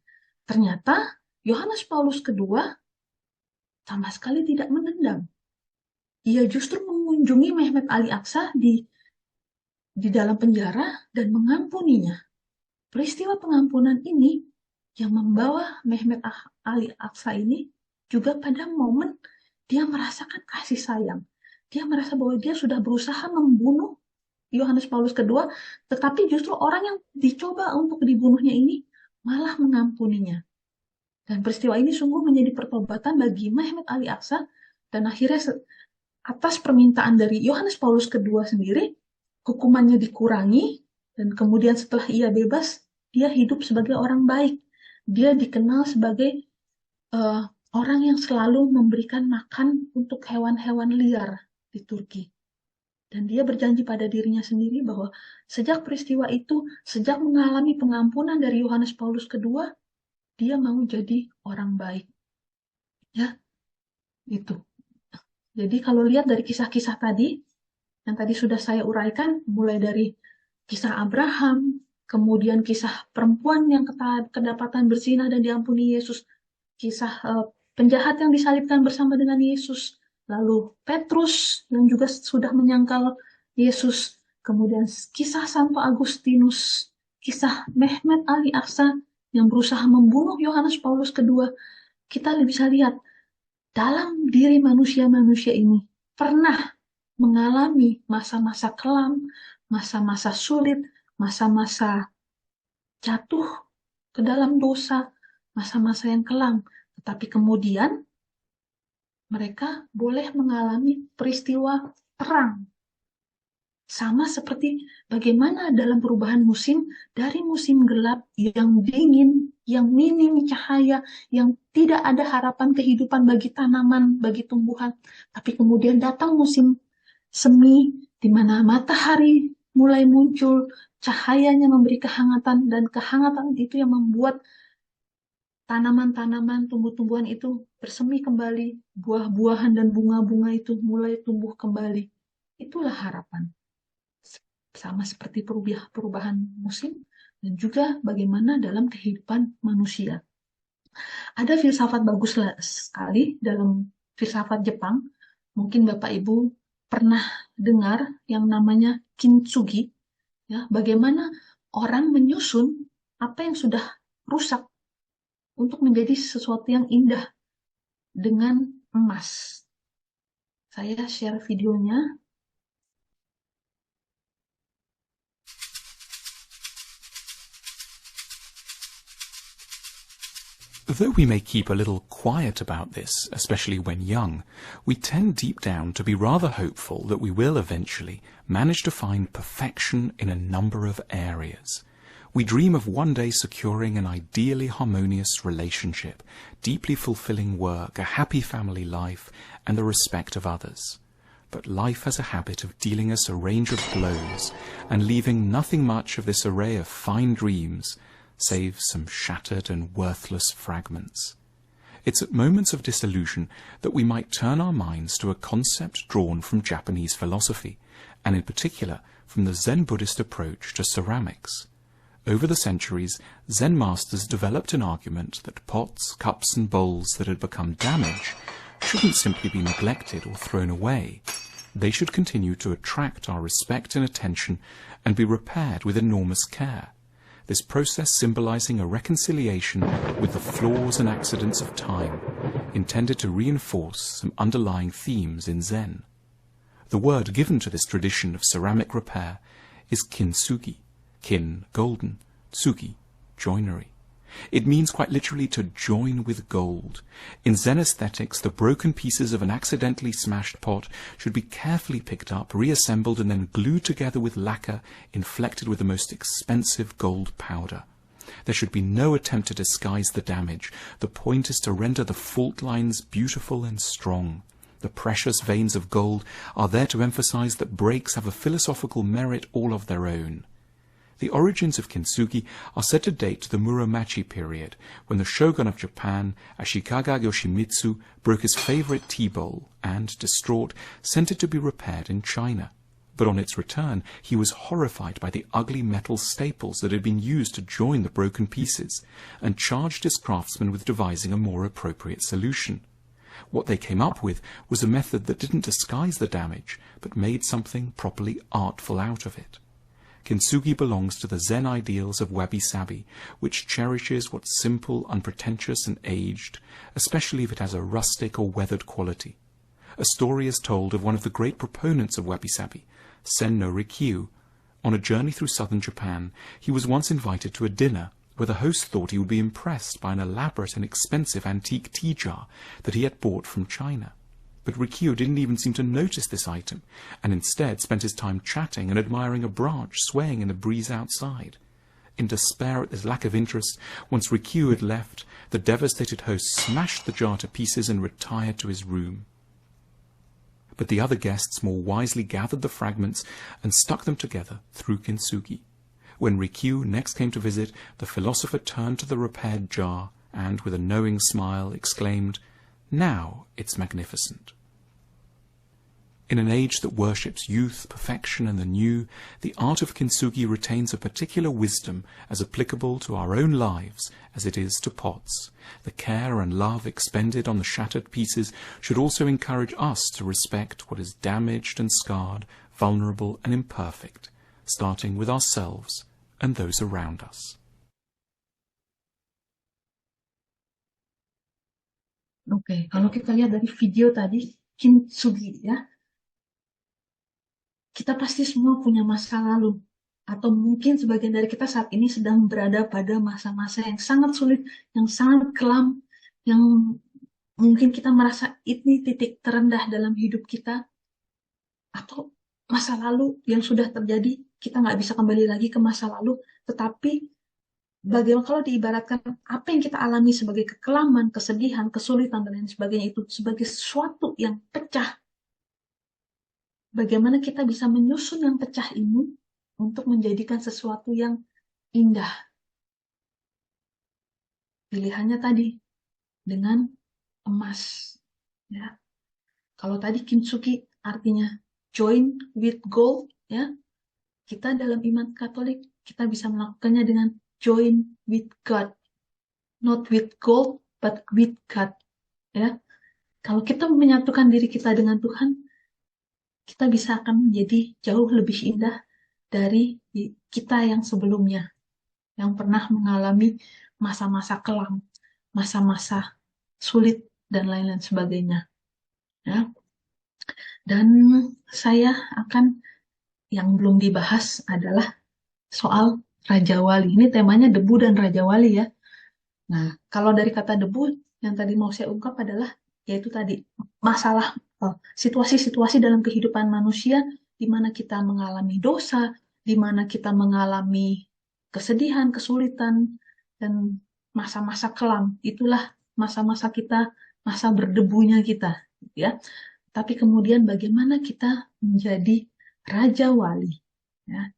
Ternyata Yohanes Paulus II sama sekali tidak menendang. Ia justru mengunjungi Mehmet Ali Aksa di dalam penjara dan mengampuninya. Peristiwa pengampunan ini yang membawa Mehmet Ali Aksa ini juga pada momen dia merasakan kasih sayang. Dia merasa bahwa dia sudah berusaha membunuh Yohanes Paulus II, tetapi justru orang yang dicoba untuk dibunuhnya ini malah mengampuninya. Dan peristiwa ini sungguh menjadi pertobatan bagi Mehmet Ali Aksa, dan akhirnya atas permintaan dari Yohanes Paulus II sendiri, hukumannya dikurangi, dan kemudian setelah ia bebas, dia hidup sebagai orang baik. Dia dikenal sebagai orang yang selalu memberikan makan untuk hewan-hewan liar di Turki. Dan dia berjanji pada dirinya sendiri bahwa sejak peristiwa itu, sejak mengalami pengampunan dari Yohanes Paulus II, dia mau jadi orang baik. Ya, itu. Jadi kalau lihat dari kisah-kisah tadi, yang tadi sudah saya uraikan, mulai dari kisah Abraham, kemudian kisah perempuan yang kedapatan berzina dan diampuni Yesus, kisah penjahat yang disalibkan bersama dengan Yesus, lalu Petrus yang juga sudah menyangkal Yesus, kemudian kisah Santo Agustinus, kisah Mehmet Ali Aksa yang berusaha membunuh Yohanes Paulus II, kita bisa lihat dalam diri manusia-manusia ini pernah mengalami masa-masa kelam, masa-masa sulit, masa-masa jatuh ke dalam dosa, masa-masa yang kelam. Tetapi kemudian mereka boleh mengalami peristiwa terang. Sama seperti bagaimana dalam perubahan musim, dari musim gelap yang dingin, yang minim cahaya, yang tidak ada harapan kehidupan bagi tanaman, bagi tumbuhan. Tapi kemudian datang musim semi, di mana matahari mulai muncul, cahayanya memberi kehangatan, dan kehangatan itu yang membuat tanaman-tanaman, tumbuh-tumbuhan itu bersemi kembali, buah-buahan dan bunga-bunga itu mulai tumbuh kembali. Itulah harapan. Sama seperti perubahan musim, dan juga bagaimana dalam kehidupan manusia. Ada filsafat bagus sekali dalam filsafat Jepang, mungkin Bapak Ibu pernah dengar yang namanya kintsugi, ya, bagaimana orang menyusun apa yang sudah rusak untuk menjadi sesuatu yang indah dengan emas. Saya share videonya. Though we may keep a little quiet about this, especially when young, we tend deep down to be rather hopeful that we will eventually manage to find perfection in a number of areas. We dream of one day securing an ideally harmonious relationship, deeply fulfilling work, a happy family life, and the respect of others. But life has a habit of dealing us a range of blows and leaving nothing much of this array of fine dreams save some shattered and worthless fragments. It's at moments of disillusion that we might turn our minds to a concept drawn from Japanese philosophy, and in particular from the Zen Buddhist approach to ceramics. Over the centuries, Zen masters developed an argument that pots, cups and bowls that had become damaged shouldn't simply be neglected or thrown away. They should continue to attract our respect and attention and be repaired with enormous care. This process symbolizing a reconciliation with the flaws and accidents of time, intended to reinforce some underlying themes in Zen. The word given to this tradition of ceramic repair is kintsugi, kin, golden, tsugi, joinery. It means quite literally to join with gold. In Zen aesthetics, the broken pieces of an accidentally smashed pot should be carefully picked up, reassembled, and then glued together with lacquer inflected with the most expensive gold powder. There should be no attempt to disguise the damage. The point is to render the fault lines beautiful and strong. The precious veins of gold are there to emphasize that breaks have a philosophical merit all of their own. The origins of kintsugi are said to date to the Muromachi period, when the shogun of Japan, Ashikaga Yoshimitsu, broke his favorite tea bowl and, distraught, sent it to be repaired in China. But on its return, he was horrified by the ugly metal staples that had been used to join the broken pieces, and charged his craftsmen with devising a more appropriate solution. What they came up with was a method that didn't disguise the damage, but made something properly artful out of it. Kintsugi belongs to the Zen ideals of wabi-sabi, which cherishes what's simple, unpretentious, and aged, especially if it has a rustic or weathered quality. A story is told of one of the great proponents of wabi-sabi, Sen no Rikyu. On a journey through southern Japan, he was once invited to a dinner where the host thought he would be impressed by an elaborate and expensive antique tea jar that he had bought from China. But Rikyu didn't even seem to notice this item, and instead spent his time chatting and admiring a branch swaying in the breeze outside. In despair at this lack of interest, once Rikyu had left, the devastated host smashed the jar to pieces and retired to his room. But the other guests more wisely gathered the fragments and stuck them together through kintsugi. When Rikyu next came to visit, the philosopher turned to the repaired jar and, with a knowing smile, exclaimed, "Now it's magnificent." In an age that worships youth, perfection, and the new, the art of kintsugi retains a particular wisdom as applicable to our own lives as it is to pots. The care and love expended on the shattered pieces should also encourage us to respect what is damaged and scarred, vulnerable and imperfect, starting with ourselves and those around us. Oke, kalau kita lihat dari video tadi, kintsugi ya, kita pasti semua punya masa lalu. Atau mungkin sebagian dari kita saat ini sedang berada pada masa-masa yang sangat sulit, yang sangat kelam, yang mungkin kita merasa ini titik terendah dalam hidup kita. Atau masa lalu yang sudah terjadi, kita nggak bisa kembali lagi ke masa lalu, tetapi bagaimana kalau diibaratkan apa yang kita alami sebagai kekelaman, kesedihan, kesulitan, dan lain sebagainya itu sebagai sesuatu yang pecah. Bagaimana kita bisa menyusun yang pecah ini untuk menjadikan sesuatu yang indah. Pilihannya tadi dengan emas. Ya. Kalau tadi kintsugi artinya join with gold, ya. Kita dalam iman Katolik kita bisa melakukannya dengan join with God, not with gold, but with God. Ya, kalau kita menyatukan diri kita dengan Tuhan, kita bisa akan menjadi jauh lebih indah dari kita yang sebelumnya, yang pernah mengalami masa-masa kelam, masa-masa sulit dan lain-lain sebagainya. Ya, dan saya akan yang belum dibahas adalah soal Raja Wali. Ini temanya debu dan Raja Wali ya. Nah, kalau dari kata debu, yang tadi mau saya ungkap adalah, yaitu tadi, masalah situasi-situasi dalam kehidupan manusia, di mana kita mengalami dosa, di mana kita mengalami kesedihan, kesulitan, dan masa-masa kelam. Itulah masa-masa kita, masa berdebunya kita, ya. Tapi kemudian bagaimana kita menjadi raja wali, ya.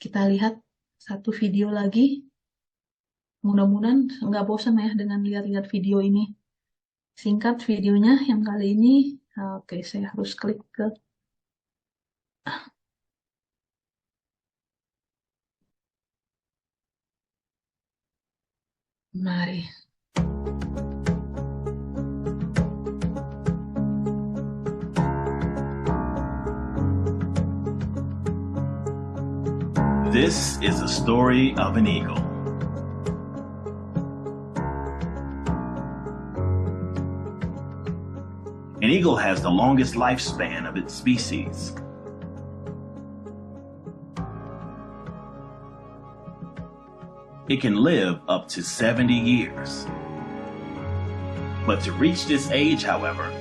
Kita lihat satu video lagi. Mudah-mudahan nggak bosan ya dengan lihat-lihat video ini. Singkat videonya yang kali ini. Oke, saya harus klik ke. Mari. This is the story of an eagle. An eagle has the longest lifespan of its species. It can live up to 70 years. But to reach this age, however,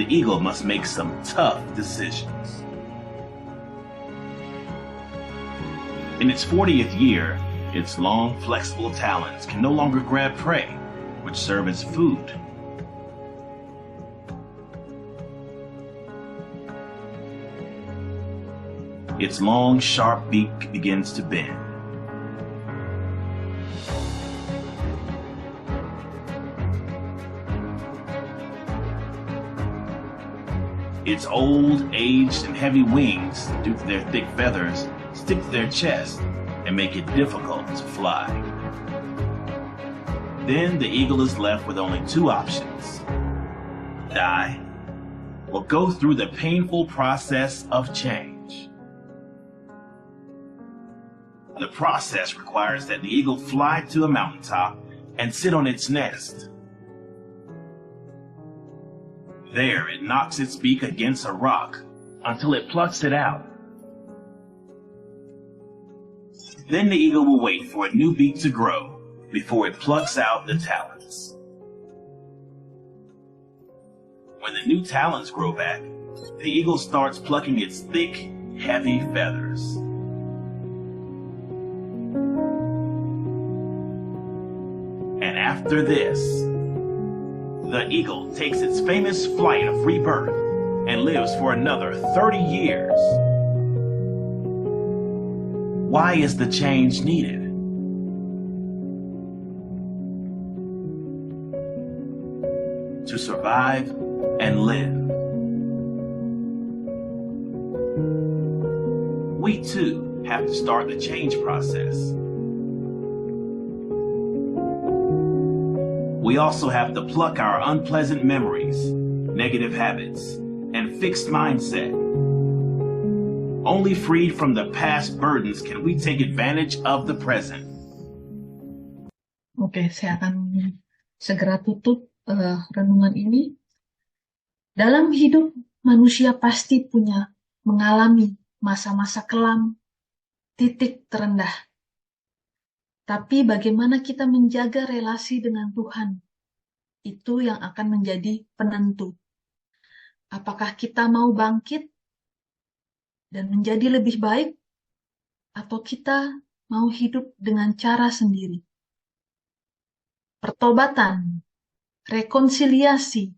the eagle must make some tough decisions. In its 40th year, its long, flexible talons can no longer grab prey, which serve as food. Its long, sharp beak begins to bend. Its old, aged, and heavy wings, due to their thick feathers, stick to their chest and make it difficult to fly. Then the eagle is left with only two options: die or go through the painful process of change. The process requires that the eagle fly to a mountaintop and sit on its nest. There it knocks its beak against a rock until it plucks it out. Then the eagle will wait for a new beak to grow before it plucks out the talons. When the new talons grow back, the eagle starts plucking its thick, heavy feathers. And after this, the eagle takes its famous flight of rebirth and lives for another 30 years. Why is the change needed? To survive and live. We too have to start the change process. We also have to pluck our unpleasant memories, negative habits, and fixed mindset. Only freed from the past burdens can we take advantage of the present. Oke, saya akan segera tutup renungan ini. Dalam hidup, manusia pasti mengalami masa-masa kelam, titik terendah. Tapi bagaimana kita menjaga relasi dengan Tuhan, itu yang akan menjadi penentu. Apakah kita mau bangkit dan menjadi lebih baik, atau kita mau hidup dengan cara sendiri? Pertobatan, rekonsiliasi,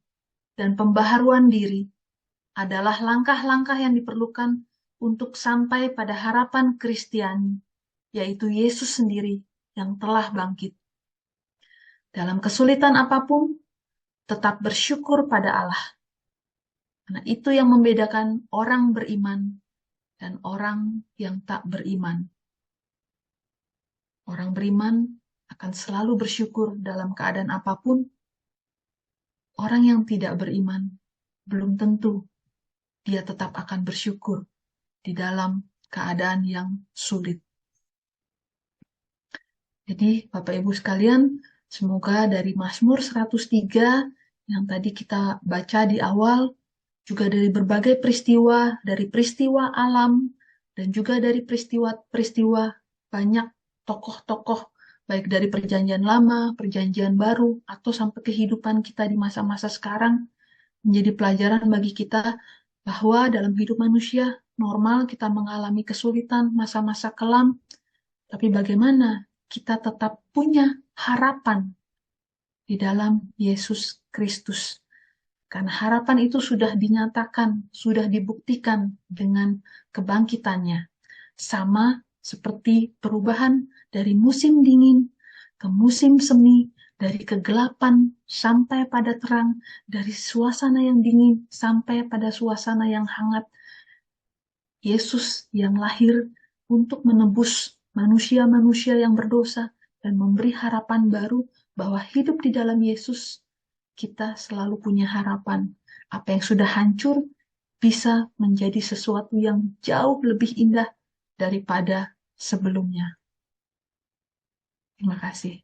dan pembaharuan diri adalah langkah-langkah yang diperlukan untuk sampai pada harapan Kristiani, yaitu Yesus sendiri yang telah bangkit. Dalam kesulitan apapun, tetap bersyukur pada Allah. Karena itu yang membedakan orang beriman dan orang yang tak beriman. Orang beriman akan selalu bersyukur dalam keadaan apapun. Orang yang tidak beriman belum tentu dia tetap akan bersyukur di dalam keadaan yang sulit. Jadi Bapak Ibu sekalian, semoga dari Mazmur 103 yang tadi kita baca di awal, juga dari berbagai peristiwa, dari peristiwa alam, dan juga dari peristiwa-peristiwa banyak tokoh-tokoh baik dari perjanjian lama, perjanjian baru, atau sampai kehidupan kita di masa-masa sekarang, menjadi pelajaran bagi kita bahwa dalam hidup manusia normal kita mengalami kesulitan, masa-masa kelam, tapi bagaimana kita tetap punya harapan di dalam Yesus Kristus. Karena harapan itu sudah dinyatakan, sudah dibuktikan dengan kebangkitannya. Sama seperti perubahan dari musim dingin ke musim semi, dari kegelapan sampai pada terang, dari suasana yang dingin sampai pada suasana yang hangat. Yesus yang lahir untuk menebus manusia-manusia yang berdosa dan memberi harapan baru bahwa hidup di dalam Yesus kita selalu punya harapan. Apa yang sudah hancur bisa menjadi sesuatu yang jauh lebih indah daripada sebelumnya. Terima kasih.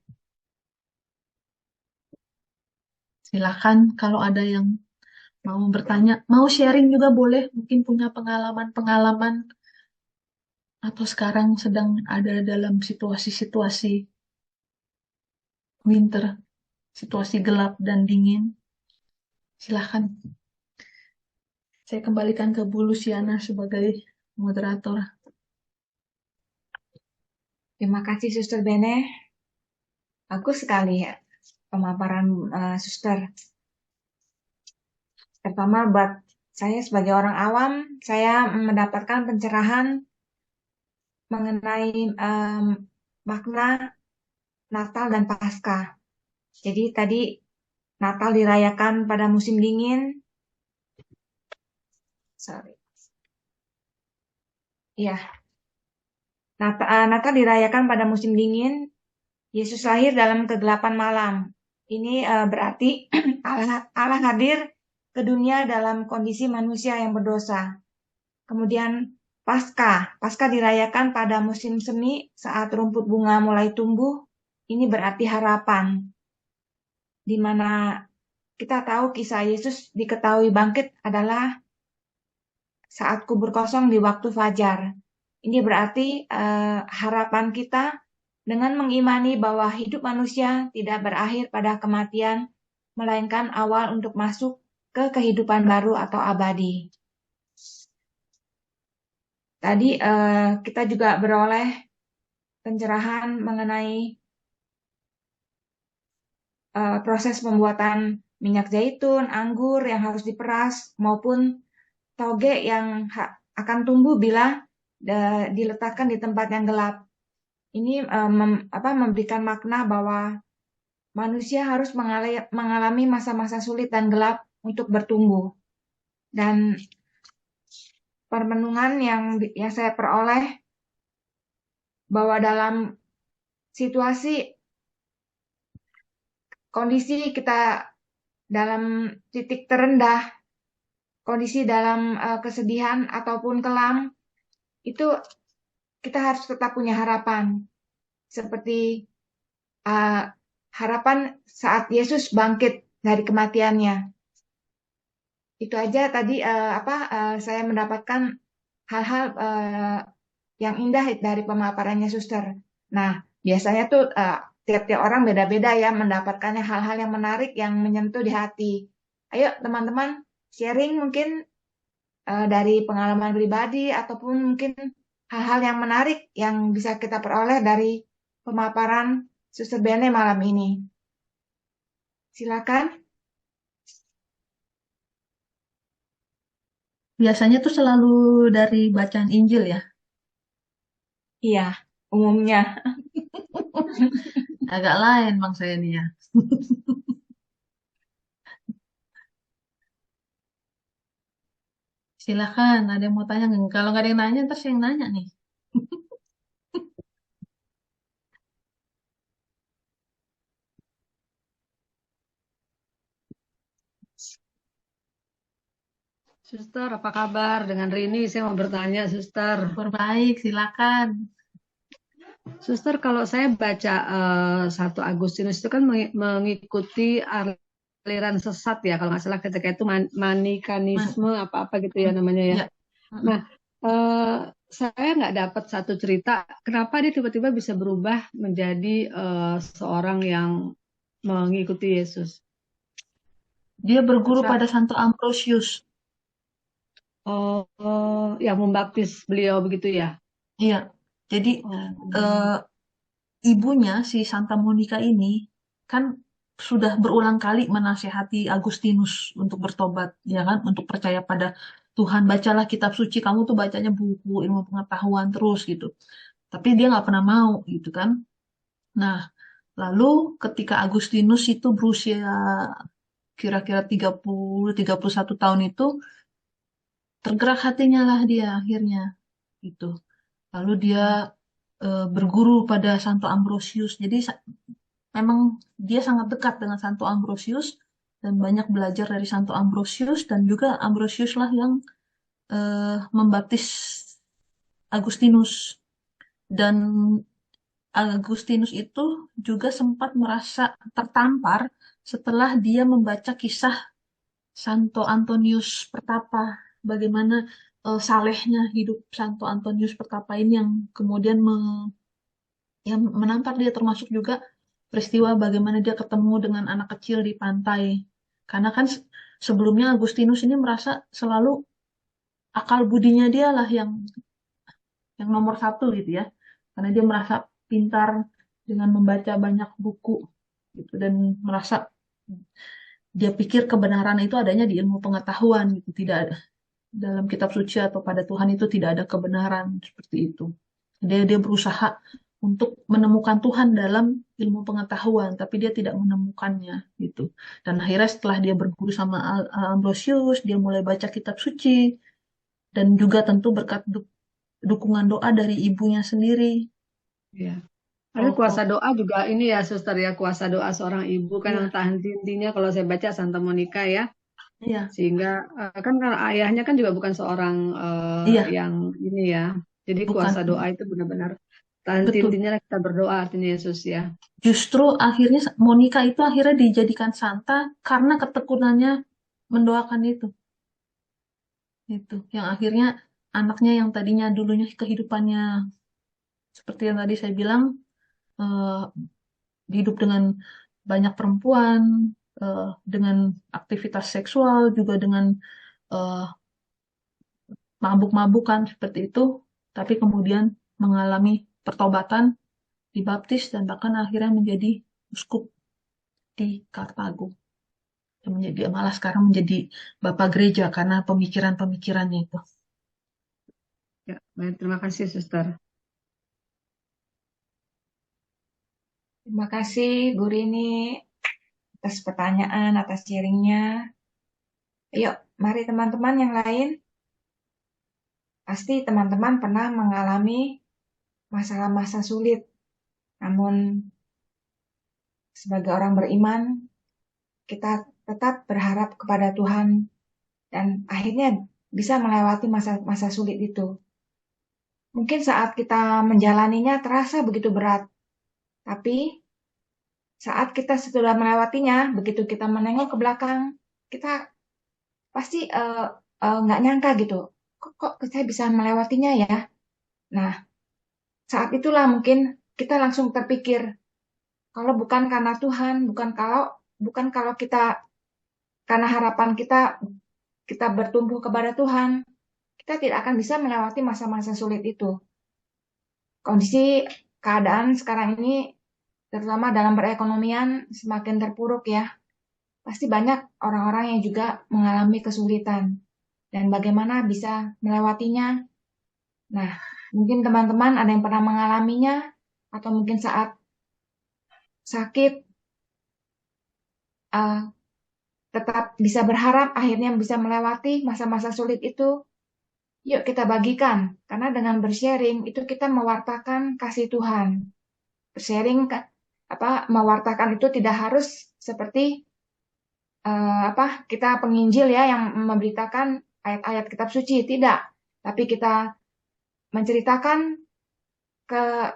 Silakan kalau ada yang mau bertanya, mau sharing juga boleh, mungkin punya pengalaman-pengalaman atau sekarang sedang ada dalam situasi-situasi winter, situasi gelap dan dingin. Silahkan. Saya kembalikan ke Bu Luciana sebagai moderator. Terima kasih Suster Bene. Bagus sekali ya pemaparan Suster. Pertama buat saya sebagai orang awam, saya mendapatkan pencerahan mengenai makna Natal dan Paskah. Jadi tadi Natal dirayakan pada musim dingin. Natal dirayakan pada musim dingin. Yesus lahir dalam kegelapan malam. Ini berarti Allah hadir ke dunia dalam kondisi manusia yang berdosa. Kemudian Paskah dirayakan pada musim semi saat rumput bunga mulai tumbuh. Ini berarti harapan. Di mana kita tahu kisah Yesus diketahui bangkit adalah saat kubur kosong di waktu fajar. Ini berarti harapan kita dengan mengimani bahwa hidup manusia tidak berakhir pada kematian, melainkan awal untuk masuk ke kehidupan baru atau abadi. Tadi kita juga beroleh pencerahan mengenai proses pembuatan minyak zaitun, anggur yang harus diperas, maupun toge yang akan tumbuh bila diletakkan di tempat yang gelap. Ini memberikan makna bahwa manusia harus mengalami masa-masa sulit dan gelap untuk bertumbuh. Dan permenungan yang saya peroleh bahwa dalam situasi kondisi kita dalam titik terendah, kondisi dalam kesedihan ataupun kelam, itu kita harus tetap punya harapan. Seperti harapan saat Yesus bangkit dari kematiannya. Itu aja tadi saya mendapatkan hal-hal yang indah dari pemaparannya Suster. Nah, biasanya tuh tiap-tiap orang beda-beda ya mendapatkannya hal-hal yang menarik yang menyentuh di hati. Ayo teman-teman sharing mungkin dari pengalaman pribadi ataupun mungkin hal-hal yang menarik yang bisa kita peroleh dari pemaparan Suster Bene malam ini. Silakan. Biasanya tuh selalu dari bacaan Injil ya? Iya, umumnya. Agak lain bang saya nih ya. Silakan, ada yang mau tanya nggak? Kalau nggak ada yang nanya, ntar saya yang nanya nih. Suster, apa kabar? Dengan Rini, saya mau bertanya, Suster. Baik, silakan. Suster, kalau saya baca 1 Agustinus itu kan mengikuti aliran sesat ya, kalau nggak salah ketika itu manikanisme apa-apa gitu ya namanya ya. Ya. Nah, saya nggak dapat satu cerita kenapa dia tiba-tiba bisa berubah menjadi seorang yang mengikuti Yesus. Dia berguru Sa- pada Santo Ambrosius. yang membaptis beliau begitu ya. Iya. Jadi Oh, ibunya si Santa Monica ini kan sudah berulang kali menasihati Agustinus untuk bertobat, ya kan, untuk percaya pada Tuhan. Bacalah kitab suci, kamu tuh bacanya buku ilmu pengetahuan terus gitu. Tapi dia nggak pernah mau gitu kan. Nah, lalu ketika Agustinus itu berusia kira-kira 30-31 tahun itu, tergerak hatinya lah dia akhirnya gitu. Lalu dia berguru pada Santo Ambrosius. Jadi memang dia sangat dekat dengan Santo Ambrosius dan banyak belajar dari Santo Ambrosius, dan juga Ambrosius lah yang membaptis Agustinus. Dan Agustinus itu juga sempat merasa tertampar setelah dia membaca kisah Santo Antonius Pertapa, bagaimana salehnya hidup Santo Antonius Pertapa ini yang kemudian yang menampar dia, termasuk juga peristiwa bagaimana dia ketemu dengan anak kecil di pantai. Karena kan sebelumnya Agustinus ini merasa selalu akal budinya dia lah yang nomor satu gitu ya. Karena dia merasa pintar dengan membaca banyak buku gitu, dan merasa dia pikir kebenaran itu adanya di ilmu pengetahuan gitu, tidak ada dalam kitab suci atau pada Tuhan itu tidak ada kebenaran seperti itu. Dia berusaha untuk menemukan Tuhan dalam ilmu pengetahuan, tapi dia tidak menemukannya gitu. Dan akhirnya setelah dia berguru sama Ambrosius, dia mulai baca kitab suci, dan juga tentu berkat dukungan doa dari ibunya sendiri. ya. Ada kuasa doa juga ini ya, Suster ya, kuasa doa seorang ibu kan yang Iya, tahan intinya kalau saya baca Santa Monica ya. iya, Sehingga kan karena ayahnya kan juga bukan seorang iya, yang ini ya. Jadi bukan, kuasa doa itu benar-benar tahan betul. intinya kita berdoa artinya Yesus ya. Justru akhirnya Monica itu akhirnya dijadikan santa karena ketekunannya mendoakan itu. Itu yang akhirnya anaknya yang tadinya dulunya kehidupannya seperti yang tadi saya bilang, eh, hidup dengan banyak perempuan, dengan aktivitas seksual, juga dengan eh, mabuk-mabukan seperti itu, tapi kemudian mengalami pertobatan, dibaptis, dan bahkan akhirnya menjadi uskup di Kartago. Dia malah sekarang menjadi bapak gereja karena pemikiran-pemikirannya itu. Ya, baik, terima kasih Suster. Terima kasih Bu Rini atas pertanyaan, atas sharingnya. Yuk, mari teman-teman yang lain. Pasti teman-teman pernah mengalami masa-masa sulit. Namun sebagai orang beriman, kita tetap berharap kepada Tuhan dan akhirnya bisa melewati masa-masa sulit itu. Mungkin saat kita menjalaninya terasa begitu berat, tapi saat kita sudah melewatinya, begitu kita menengok ke belakang, kita pasti nggak nyangka gitu, kok saya bisa melewatinya ya. Nah, saat itulah mungkin kita langsung terpikir, kalau bukan karena Tuhan, bukan kalau kita karena harapan kita bertumbuh kepada Tuhan, kita tidak akan bisa melewati masa-masa sulit itu. Kondisi keadaan sekarang ini, terutama dalam perekonomian, semakin terpuruk ya. Pasti banyak orang-orang yang juga mengalami kesulitan. Dan bagaimana bisa melewatinya? Nah, mungkin teman-teman ada yang pernah mengalaminya, atau mungkin saat sakit, tetap bisa berharap akhirnya bisa melewati masa-masa sulit itu. Yuk kita bagikan, karena dengan bersharing itu kita mewartakan kasih Tuhan. Bersharing mewartakan itu tidak harus seperti kita penginjil ya yang memberitakan ayat-ayat kitab suci, tidak. Tapi kita menceritakan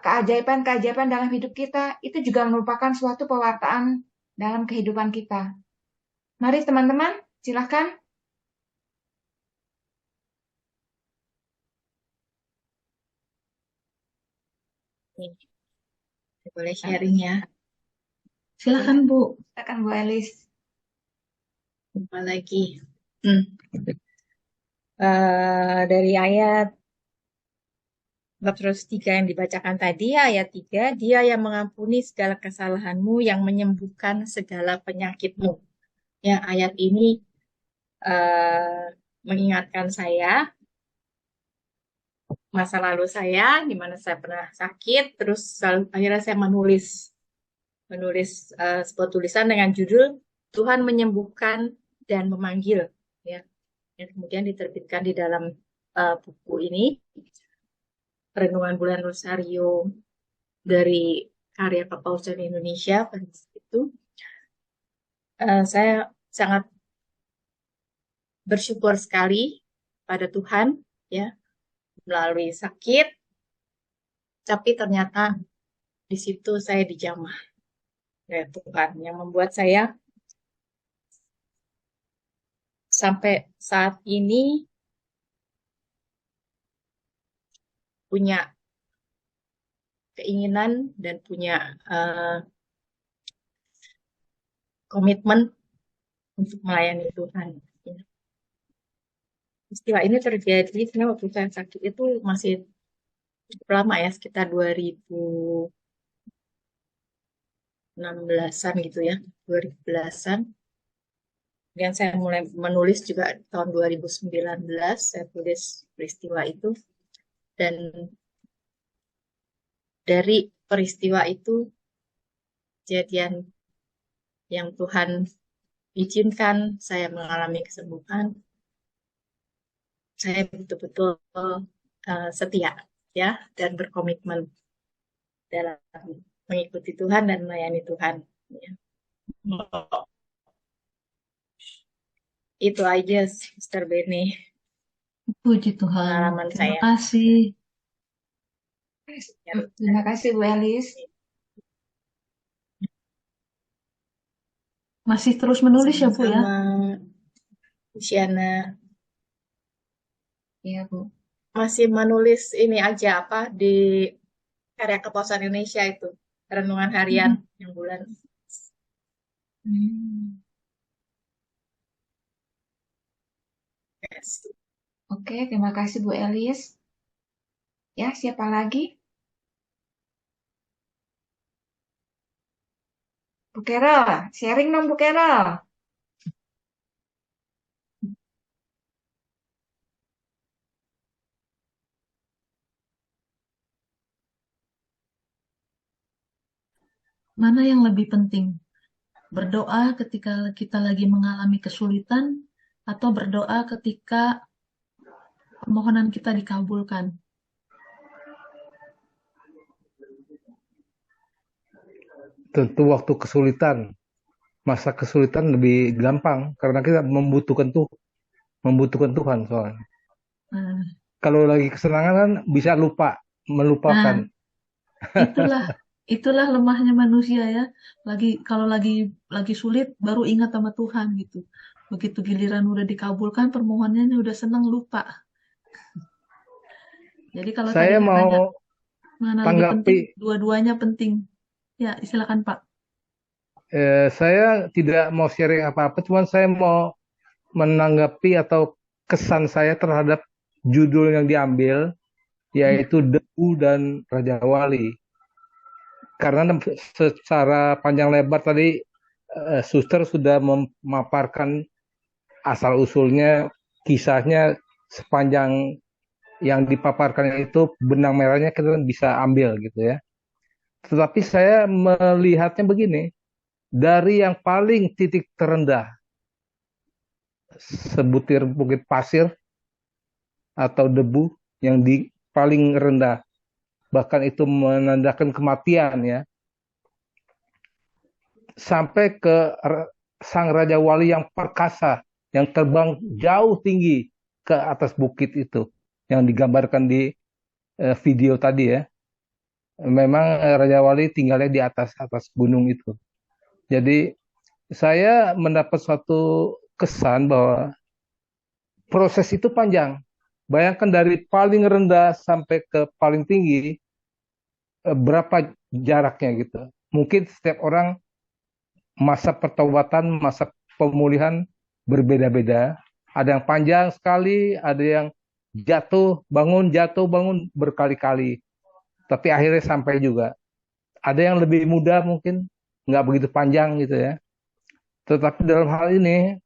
keajaiban-keajaiban dalam hidup kita, itu juga merupakan suatu pewartaan dalam kehidupan kita. Mari teman-teman, silakan. Nih, boleh sharing ya. Silakan Bu. Silakan Bu Elis. Apa lagi? Dari ayat bab 103 yang dibacakan tadi, ayat 3, Dia yang mengampuni segala kesalahanmu, yang menyembuhkan segala penyakitmu. Ya, ayat ini mengingatkan saya masa lalu saya, di mana saya pernah sakit, terus akhirnya saya menulis sebuah tulisan dengan judul Tuhan menyembuhkan dan memanggil, ya, yang kemudian diterbitkan di dalam buku ini, Renungan Bulan Rosario dari karya Kepausan Indonesia. Pada itu saya sangat bersyukur sekali pada Tuhan, ya, melalui sakit, tapi ternyata di situ saya dijamah oleh Tuhan, yang membuat saya sampai saat ini punya keinginan dan punya komitmen untuk melayani Tuhan. Istilah ini terjadi sebenarnya waktu saya sakit itu masih cukup lama ya, sekitar 2016-an gitu ya, 2010-an. Kemudian saya mulai menulis juga tahun 2019, saya tulis peristiwa itu. Dan dari peristiwa itu, kejadian yang Tuhan izinkan saya mengalami kesembuhan, saya betul-betul setia, ya, dan berkomitmen dalam mengikuti Tuhan dan melayani Tuhan. Ya. Itu aja, Sister Benny. Puji Tuhan. Pengalaman Terima saya. kasih. Terima kasih Bu Elis. Masih terus menulis ya Bu ya? Sama Luciana. Iya Bu. Masih menulis ini aja apa di karya Kepausan Indonesia itu, renungan harian yang bulan. Yes. Oke, terima kasih Bu Elis. Ya, siapa lagi? Bu Carol, sharing dong Bu Carol. Mana yang lebih penting? Berdoa ketika kita lagi mengalami kesulitan atau berdoa ketika permohonan kita dikabulkan? Tentu waktu kesulitan, masa kesulitan lebih gampang karena kita membutuhkan Tuhan soalnya. Kalau lagi kesenangan kan bisa melupakan. Itulah lemahnya manusia ya. Kalau lagi sulit baru ingat sama Tuhan gitu. Begitu giliran udah dikabulkan permohonannya udah senang lupa. Jadi kalau saya tadi mau mana lebih tanggapi, penting, dua-duanya penting. Ya, silakan Pak. Saya tidak mau sharing apa-apa, cuman saya mau menanggapi atau kesan saya terhadap judul yang diambil, yaitu Debu dan Raja Wali. Karena secara panjang lebar tadi Suster sudah memaparkan asal-usulnya, kisahnya sepanjang yang dipaparkan itu benang merahnya kita bisa ambil gitu ya. Tetapi saya melihatnya begini, dari yang paling titik terendah, sebutir bukit pasir atau debu yang di paling rendah, bahkan itu menandakan kematian ya, sampai ke sang Raja Wali yang perkasa, yang terbang jauh tinggi ke atas bukit itu, yang digambarkan di video tadi ya. Memang Raja Wali tinggalnya di atas gunung itu. Jadi saya mendapat suatu kesan bahwa proses itu panjang. Bayangkan dari paling rendah sampai ke paling tinggi, berapa jaraknya gitu. Mungkin setiap orang masa pertobatan, masa pemulihan berbeda-beda. Ada yang panjang sekali, ada yang jatuh bangun berkali-kali. Tapi akhirnya sampai juga. Ada yang lebih mudah mungkin, nggak begitu panjang gitu ya. Tetapi dalam hal ini,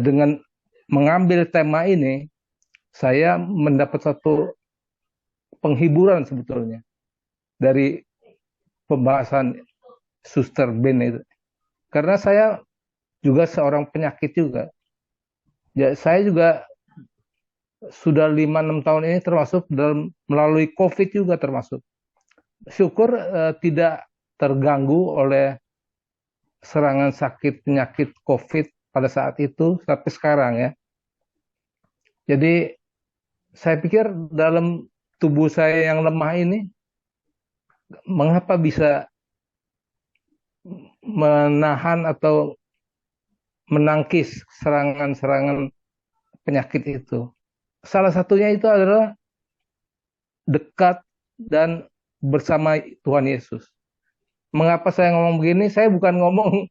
dengan mengambil tema ini, saya mendapat satu penghiburan sebetulnya dari pembahasan Suster Ben itu. Karena saya juga seorang penyakit juga. Ya, saya juga sudah 5-6 tahun ini termasuk melalui COVID juga termasuk. Syukur tidak terganggu oleh serangan sakit penyakit COVID pada saat itu sampai sekarang ya. Jadi saya pikir dalam tubuh saya yang lemah ini, mengapa bisa menahan atau menangkis serangan-serangan penyakit itu. Salah satunya itu adalah dekat dan bersama Tuhan Yesus. Mengapa saya ngomong begini? Saya bukan ngomong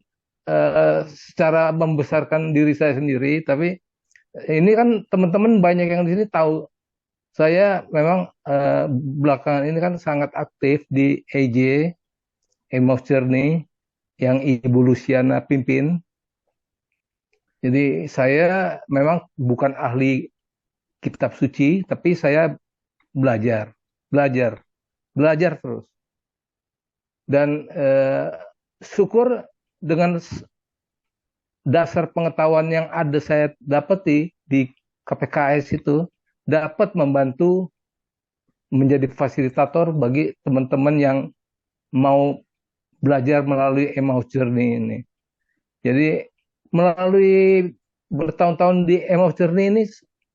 secara membesarkan diri saya sendiri, tapi ini kan teman-teman banyak yang di sini tahu. Saya memang belakangan ini kan sangat aktif di EJ, Emmaus Journey, yang Ibu Luciana pimpin. Jadi saya memang bukan ahli kitab suci, tapi saya belajar terus. Dan syukur dengan dasar pengetahuan yang ada saya dapati di KPKS itu dapat membantu menjadi fasilitator bagi teman-teman yang mau belajar melalui Emmaus Journey ini. Jadi melalui bertahun-tahun di Emmaus Journey ini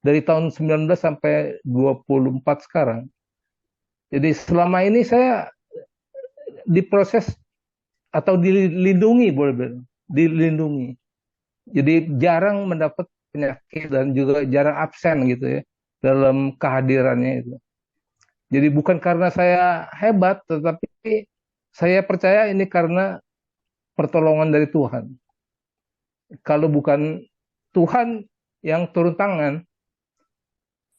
dari tahun 19 sampai 24 sekarang. Jadi selama ini saya diproses atau dilindungi, dilindungi. Jadi jarang mendapat penyakit dan juga jarang absen gitu ya dalam kehadirannya itu. Jadi bukan karena saya hebat, tetapi saya percaya ini karena pertolongan dari Tuhan. Kalau bukan Tuhan yang turun tangan,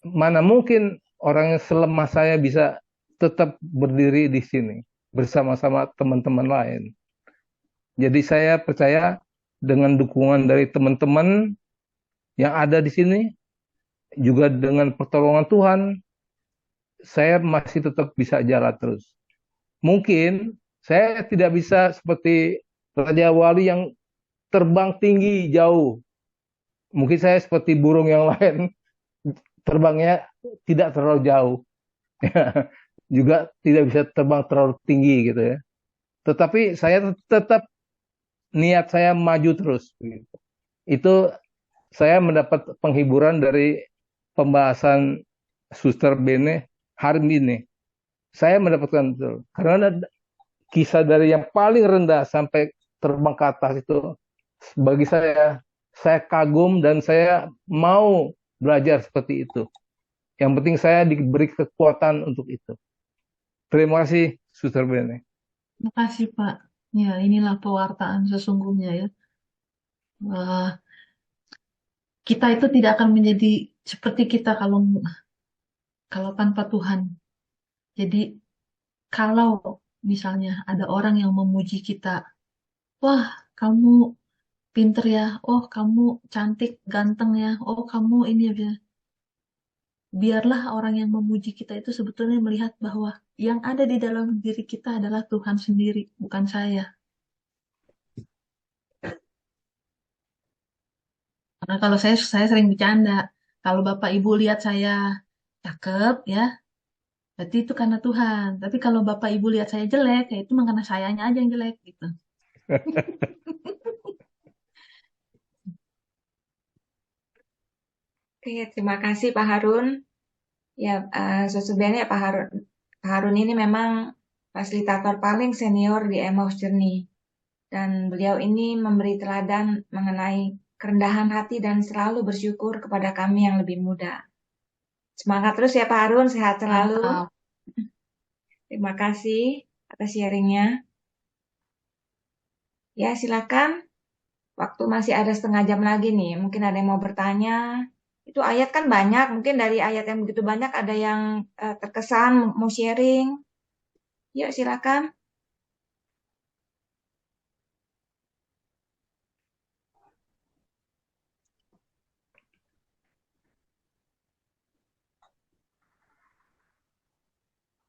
mana mungkin orang yang selemah saya bisa tetap berdiri di sini bersama-sama teman-teman lain. Jadi saya percaya dengan dukungan dari teman-teman yang ada di sini, juga dengan pertolongan Tuhan, saya masih tetap bisa jalan terus. Mungkin saya tidak bisa seperti Raja Wali yang terbang tinggi jauh. Mungkin saya seperti burung yang lain, terbangnya tidak terlalu jauh. Juga tidak bisa terbang terlalu tinggi gitu ya. Tetapi saya tetap niat saya maju terus. Itu saya mendapat penghiburan dari pembahasan Suster Bene hari ini. Saya mendapatkan itu. Karena kisah dari yang paling rendah sampai terbang ke atas itu, bagi saya kagum dan saya mau belajar seperti itu. Yang penting saya diberi kekuatan untuk itu. Terima kasih, Suster Bene. Terima kasih, Pak. Ya, inilah pewartaan sesungguhnya ya. Kita itu tidak akan menjadi seperti kita kalau tanpa Tuhan. Jadi, kalau misalnya ada orang yang memuji kita, wah, kamu pinter ya, oh, kamu cantik, ganteng ya, oh, kamu ini ya. Biarlah orang yang memuji kita itu sebetulnya melihat bahwa yang ada di dalam diri kita adalah Tuhan sendiri, bukan saya. Karena kalau saya sering bercanda, kalau Bapak Ibu lihat saya cakep ya, berarti itu karena Tuhan. Tapi kalau Bapak Ibu lihat saya jelek, ya itu karena sayanya aja yang jelek gitu. Oke, terima kasih Pak Harun. Ya, sesungguhnya Pak Harun ini memang fasilitator paling senior di Emmaus Journey. Dan beliau ini memberi teladan mengenai kerendahan hati dan selalu bersyukur kepada kami yang lebih muda. Semangat terus ya Pak Harun, sehat selalu. Terima kasih atas sharingnya. Ya, silakan. Waktu masih ada setengah jam lagi nih. Mungkin ada yang mau bertanya. Itu ayat kan banyak. Mungkin dari ayat yang begitu banyak ada yang terkesan mau sharing. Yuk, silakan.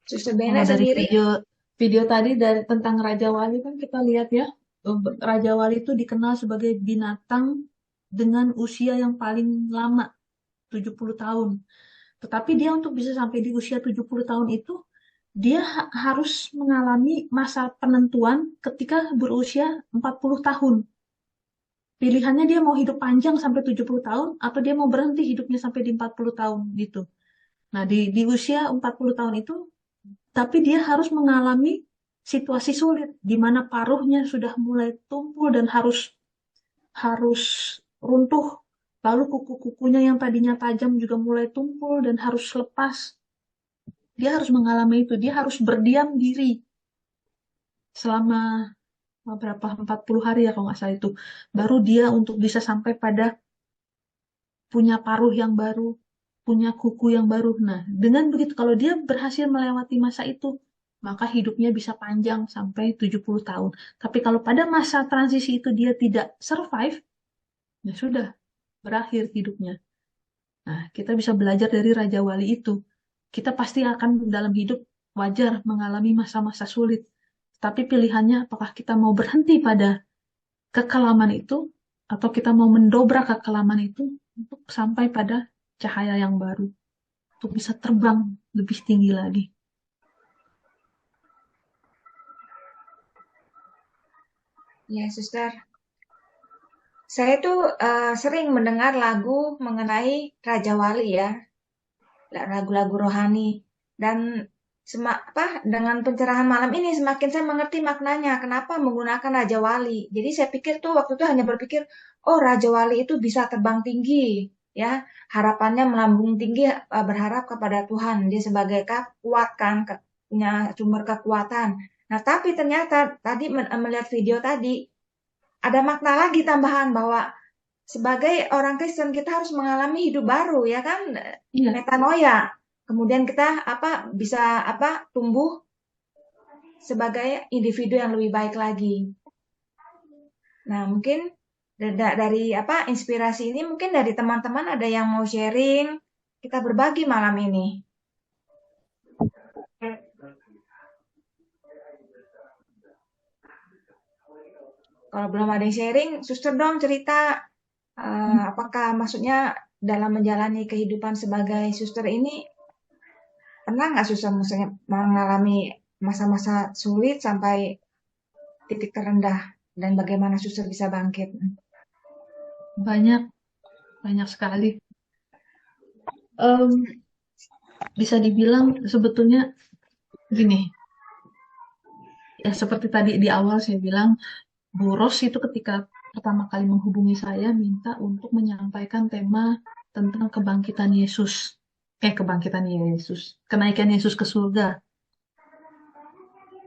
Suster Bena Kalau dari sendiri. video tadi tentang Raja Wali kan kita lihat ya, Raja Wali itu dikenal sebagai binatang dengan usia yang paling lama, 70 tahun. Tetapi dia untuk bisa sampai di usia 70 tahun itu, dia harus mengalami masa penentuan ketika berusia 40 tahun. Pilihannya dia mau hidup panjang sampai 70 tahun, atau dia mau berhenti hidupnya sampai di 40 tahun gitu. Nah, di usia 40 tahun itu, tapi dia harus mengalami situasi sulit, di mana paruhnya sudah mulai tumpul dan harus runtuh. Lalu kuku-kukunya yang tadinya tajam juga mulai tumpul dan harus lepas. Dia harus mengalami itu. Dia harus berdiam diri selama berapa 40 hari ya kalau nggak salah itu. Baru dia untuk bisa sampai pada punya paruh yang baru, punya kuku yang baru. Nah, dengan begitu kalau dia berhasil melewati masa itu, maka hidupnya bisa panjang sampai 70 tahun. Tapi kalau pada masa transisi itu dia tidak survive, ya sudah, berakhir hidupnya. Nah, kita bisa belajar dari Raja Wali itu. Kita pasti akan dalam hidup wajar mengalami masa-masa sulit. Tapi pilihannya apakah kita mau berhenti pada kekelaman itu, atau kita mau mendobrak kekelaman itu untuk sampai pada cahaya yang baru, untuk bisa terbang lebih tinggi lagi. Ya, Suster. Saya tuh sering mendengar lagu mengenai Raja Wali ya, lagu-lagu rohani. Dan dengan pencerahan malam ini semakin saya mengerti maknanya kenapa menggunakan Raja Wali. Jadi saya pikir tuh waktu itu hanya berpikir, oh Raja Wali itu bisa terbang tinggi, ya harapannya melambung tinggi, berharap kepada Tuhan. Dia sebagai kuat kan, punya sumber kekuatan. Nah tapi ternyata tadi melihat video tadi ada makna lagi tambahan bahwa sebagai orang Kristen kita harus mengalami hidup baru ya kan, Iya. metanoia. Kemudian kita bisa tumbuh sebagai individu yang lebih baik lagi. Nah, mungkin dari inspirasi ini mungkin dari teman-teman ada yang mau sharing, kita berbagi malam ini. Kalau belum ada yang sharing, Suster dong cerita apakah maksudnya dalam menjalani kehidupan sebagai suster ini pernah nggak Suster misalnya mengalami masa-masa sulit sampai titik terendah dan bagaimana Suster bisa bangkit? Banyak sekali. Bisa dibilang sebetulnya gini, ya seperti tadi di awal saya bilang, Bu Ros itu ketika pertama kali menghubungi saya minta untuk menyampaikan tema tentang kebangkitan Yesus. Kenaikan Yesus ke surga.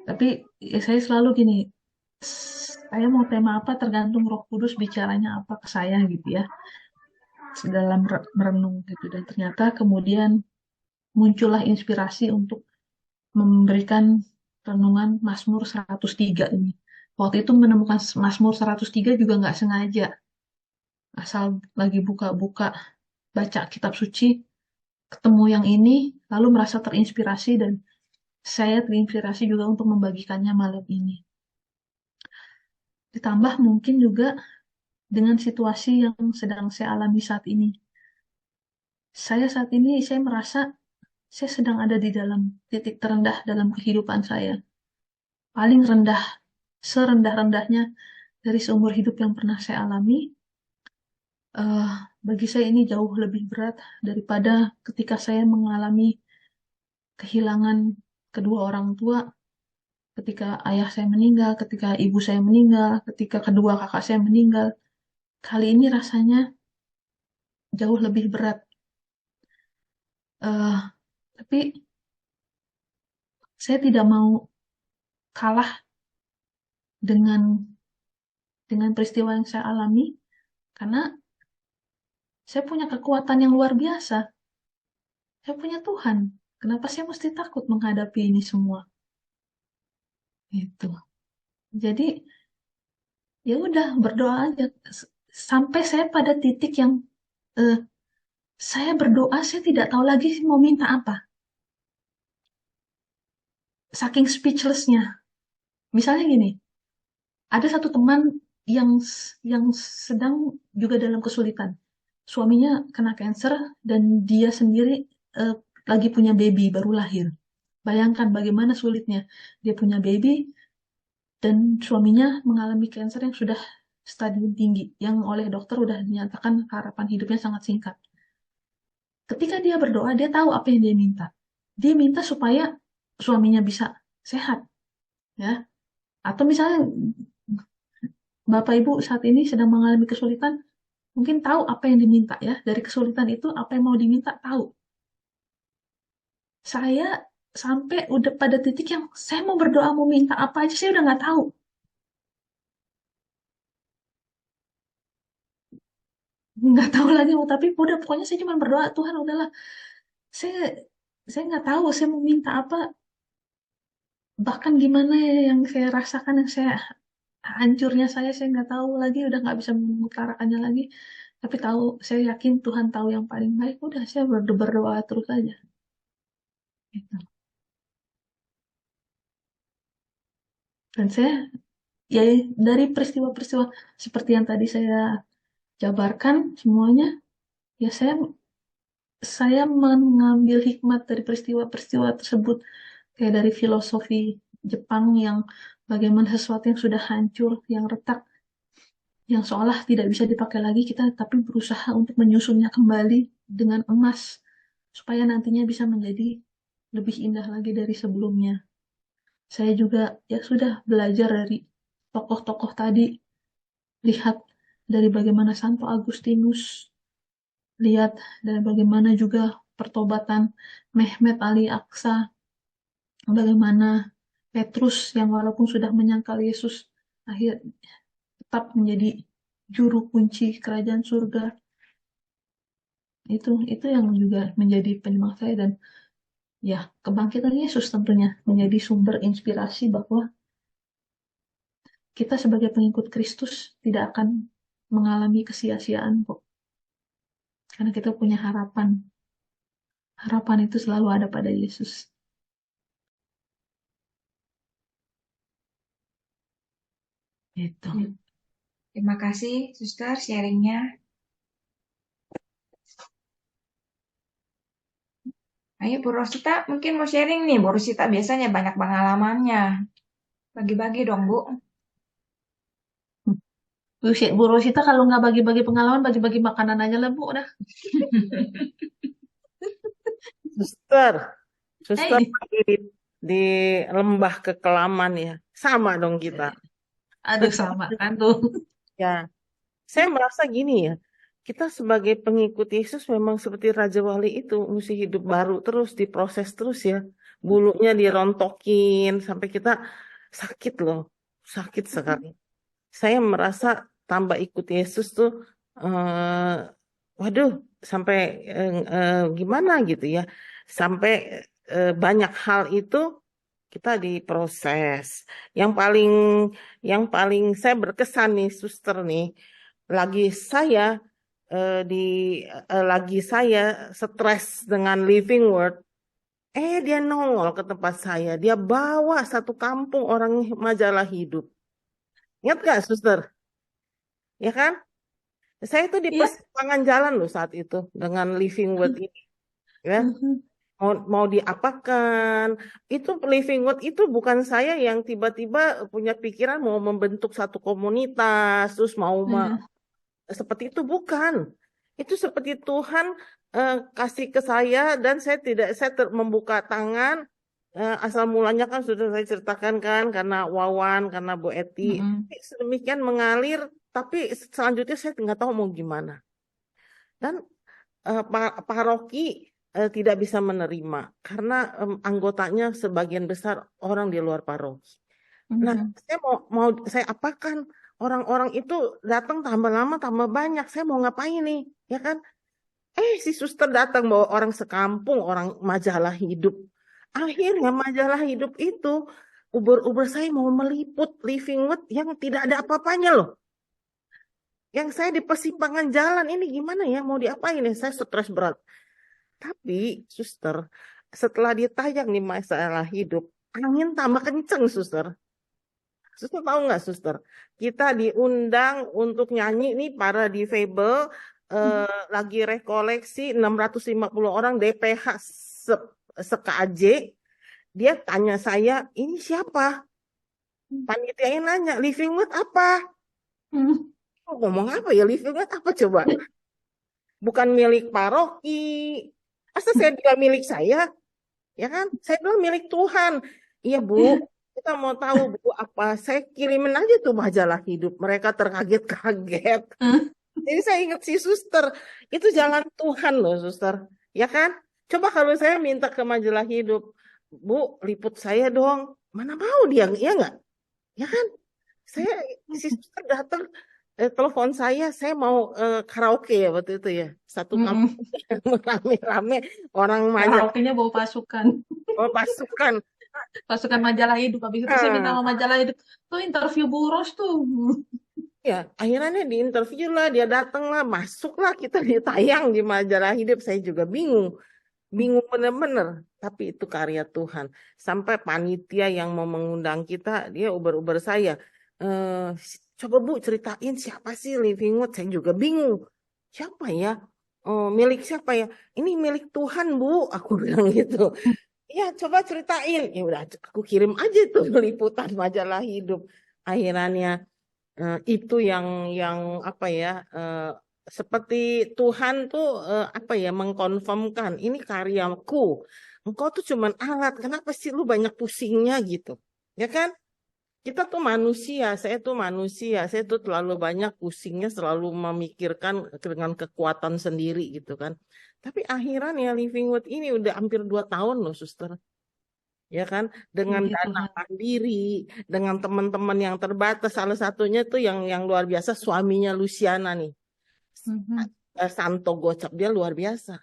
Tapi ya saya selalu gini, saya mau tema apa tergantung Roh Kudus bicaranya apa ke saya gitu ya. Dalam merenung gitu, dan ternyata kemudian muncullah inspirasi untuk memberikan renungan Mazmur 103 ini. Waktu itu menemukan Mazmur 103 juga nggak sengaja. Asal lagi buka-buka baca kitab suci, ketemu yang ini, lalu merasa terinspirasi dan saya terinspirasi juga untuk membagikannya malam ini. Ditambah mungkin juga dengan situasi yang sedang saya alami saat ini. Saya merasa saya sedang ada di dalam titik terendah dalam kehidupan saya. Paling rendah, serendah-rendahnya dari seumur hidup yang pernah saya alami. Bagi saya ini jauh lebih berat daripada ketika saya mengalami kehilangan kedua orang tua, ketika ayah saya meninggal, ketika ibu saya meninggal, ketika kedua kakak saya meninggal. Kali ini rasanya jauh lebih berat. Tapi saya tidak mau kalah dengan peristiwa yang saya alami, karena saya punya kekuatan yang luar biasa. Saya punya Tuhan. Kenapa saya mesti takut menghadapi ini semua? Itu. Jadi ya udah berdoa aja sampai saya pada titik yang saya berdoa, saya tidak tahu lagi mau minta apa. Saking speechlessnya. Misalnya gini, ada satu teman yang sedang juga dalam kesulitan. Suaminya kena cancer dan dia sendiri lagi punya baby baru lahir. Bayangkan bagaimana sulitnya. Dia punya baby dan suaminya mengalami cancer yang sudah stadium tinggi, yang oleh dokter udah dinyatakan harapan hidupnya sangat singkat. Ketika dia berdoa, dia tahu apa yang dia minta. Dia minta supaya suaminya bisa sehat, ya. Atau misalnya Bapak Ibu saat ini sedang mengalami kesulitan, mungkin tahu apa yang diminta ya. Dari kesulitan itu apa yang mau diminta tahu. Saya sampai udah pada titik yang saya mau berdoa mau minta apa aja saya udah nggak tahu. Nggak tahu lagi, tapi udah pokoknya saya cuma berdoa, Tuhan udahlah. Saya nggak tahu saya mau minta apa. Bahkan gimana yang saya rasakan, yang saya hancurnya saya nggak tahu lagi, udah nggak bisa mengutarakannya lagi. Tapi tahu, saya yakin Tuhan tahu yang paling baik. Udah saya berdoa terus aja. Gitu. Dan saya ya dari peristiwa-peristiwa seperti yang tadi saya jabarkan semuanya, ya saya mengambil hikmat dari peristiwa-peristiwa tersebut, kayak dari filosofi Jepang yang bagaimana sesuatu yang sudah hancur, yang retak, yang seolah tidak bisa dipakai lagi, kita tapi berusaha untuk menyusunnya kembali dengan emas supaya nantinya bisa menjadi lebih indah lagi dari sebelumnya. Saya juga ya sudah belajar dari tokoh-tokoh tadi, lihat dari bagaimana Santo Agustinus, lihat dari bagaimana juga pertobatan Mehmet Ali Aqsa, bagaimana Petrus yang walaupun sudah menyangkal Yesus, akhir tetap menjadi juru kunci kerajaan surga. Itu yang juga menjadi penyemangat saya, dan ya kebangkitan Yesus tentunya menjadi sumber inspirasi bahwa kita sebagai pengikut Kristus tidak akan mengalami kesia-siaan kok. Karena kita punya harapan. Harapan itu selalu ada pada Yesus. Itu. Terima kasih, Suster, sharingnya. Ayo, Bu Rosita mungkin mau sharing nih. Bu Rosita biasanya banyak pengalamannya. Bagi-bagi dong, Bu. Bu Rosita kalau nggak bagi-bagi pengalaman, bagi-bagi makanan aja lah, Bu. Udah. Suster Hey. di lembah kekelaman ya, sama dong kita. Aduh, sama kan tuh. Ya, saya merasa gini ya, kita sebagai pengikut Yesus memang seperti Raja Wali itu, mesti hidup baru terus, diproses terus ya. Bulunya dirontokin, sampai kita sakit loh, sakit sekali. Saya merasa tambah ikut Yesus tuh, waduh, sampai gimana gitu ya. Sampai banyak hal itu kita diproses. Yang paling saya berkesan nih, Suster nih, lagi saya stres dengan Living Word, dia nongol ke tempat saya, dia bawa satu kampung orang majalah hidup. Ingat gak, Suster? Ya kan? Saya tuh di persimpangan jalan loh saat itu dengan Living Word ini, ya. Mau diapakan? Itu Living Word itu bukan saya yang tiba-tiba punya pikiran mau membentuk satu komunitas, terus mau seperti itu, bukan. Itu seperti Tuhan kasih ke saya, dan saya membuka tangan. Asal mulanya kan sudah saya ceritakan kan, karena Wawan, karena Bu Eti, sedemikian mengalir, tapi selanjutnya saya nggak tahu mau gimana. Dan paroki tidak bisa menerima karena anggotanya sebagian besar orang di luar paroki. Nah, saya mau saya apakan orang-orang itu datang tambah lama tambah banyak. Saya mau ngapain nih, ya kan? Si suster datang bawa orang sekampung, orang Majalah Hidup. Akhirnya Majalah Hidup itu uber-uber saya mau meliput Living Word yang tidak ada apa-apanya loh. Yang saya di persimpangan jalan ini gimana ya, mau diapain ya? Saya stres berat. Tapi suster, setelah ditayang di Majalah Hidup, angin tambah kenceng suster. Suster tahu nggak suster? Kita diundang untuk nyanyi nih para difabel, lagi rekoleksi 650 orang DPH se-KJ. Dia tanya saya, ini siapa? Panitianya nanya, Living Word apa? Ngomong apa ya, Living Word apa coba? Bukan milik paroki. Masa saya bilang milik saya? Ya kan? Saya bilang milik Tuhan. Iya Bu, kita mau tahu Bu apa. Saya kirimin aja tuh Majalah Hidup. Mereka terkaget-kaget. Jadi saya ingat si suster. Itu jalan Tuhan loh suster. Ya kan? Coba kalau saya minta ke Majalah Hidup. Bu, liput saya dong. Mana mau dia, ya nggak? Ya kan? Si suster datang. Telepon saya mau karaoke ya waktu itu ya. Satu kampung rame-rame orang Majalah. Karaoke-nya bawa pasukan. Bawa pasukan. Pasukan Majalah Hidup. Habis itu saya minta sama Majalah Hidup. Tuh interview Bu Ros tuh. Ya, akhirnya di interview lah, dia datang lah, masuklah kita ditayang di Majalah Hidup. Saya juga bingung bener-bener. Tapi itu karya Tuhan. Sampai panitia yang mau mengundang kita, dia uber-uber saya. Coba Bu ceritain siapa sih Living Word, saya juga bingung. Siapa ya? Milik siapa ya? Ini milik Tuhan Bu, aku bilang gitu. Ya coba ceritain. Ya udah, aku kirim aja tuh liputan Majalah Hidup. Akhirnya itu yang apa ya? Seperti Tuhan tuh apa ya, mengkonfirmkan ini karyaku. Engkau tuh cuman alat. Kenapa sih lu banyak pusingnya gitu? Ya kan? Kita tuh manusia, saya tuh terlalu banyak pusingnya, selalu memikirkan dengan kekuatan sendiri gitu kan. Tapi akhirnya Living Word ini udah hampir 2 tahun loh suster. Ya kan, dengan dana mandiri, dengan teman-teman yang terbatas. Salah satunya tuh yang luar biasa, suaminya Luciana nih. Santo Gocap, dia luar biasa.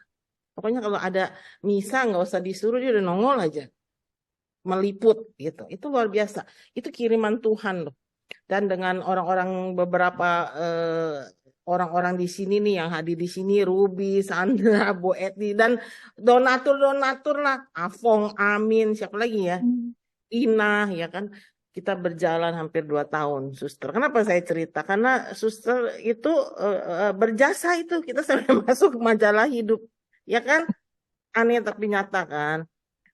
Pokoknya kalau ada misa nggak usah disuruh, dia udah nongol aja. Meliput gitu, itu luar biasa, itu kiriman Tuhan loh. Dan dengan beberapa orang-orang di sini nih yang hadir di sini, Ruby, Sandra, Bu Eti, dan donatur lah, Afong, Amin, siapa lagi ya, Ina, ya kan, kita berjalan hampir 2 tahun, suster. Kenapa saya cerita? Karena suster itu berjasa itu, kita sampai masuk ke Majalah Hidup, ya kan, aneh tapi nyata kan.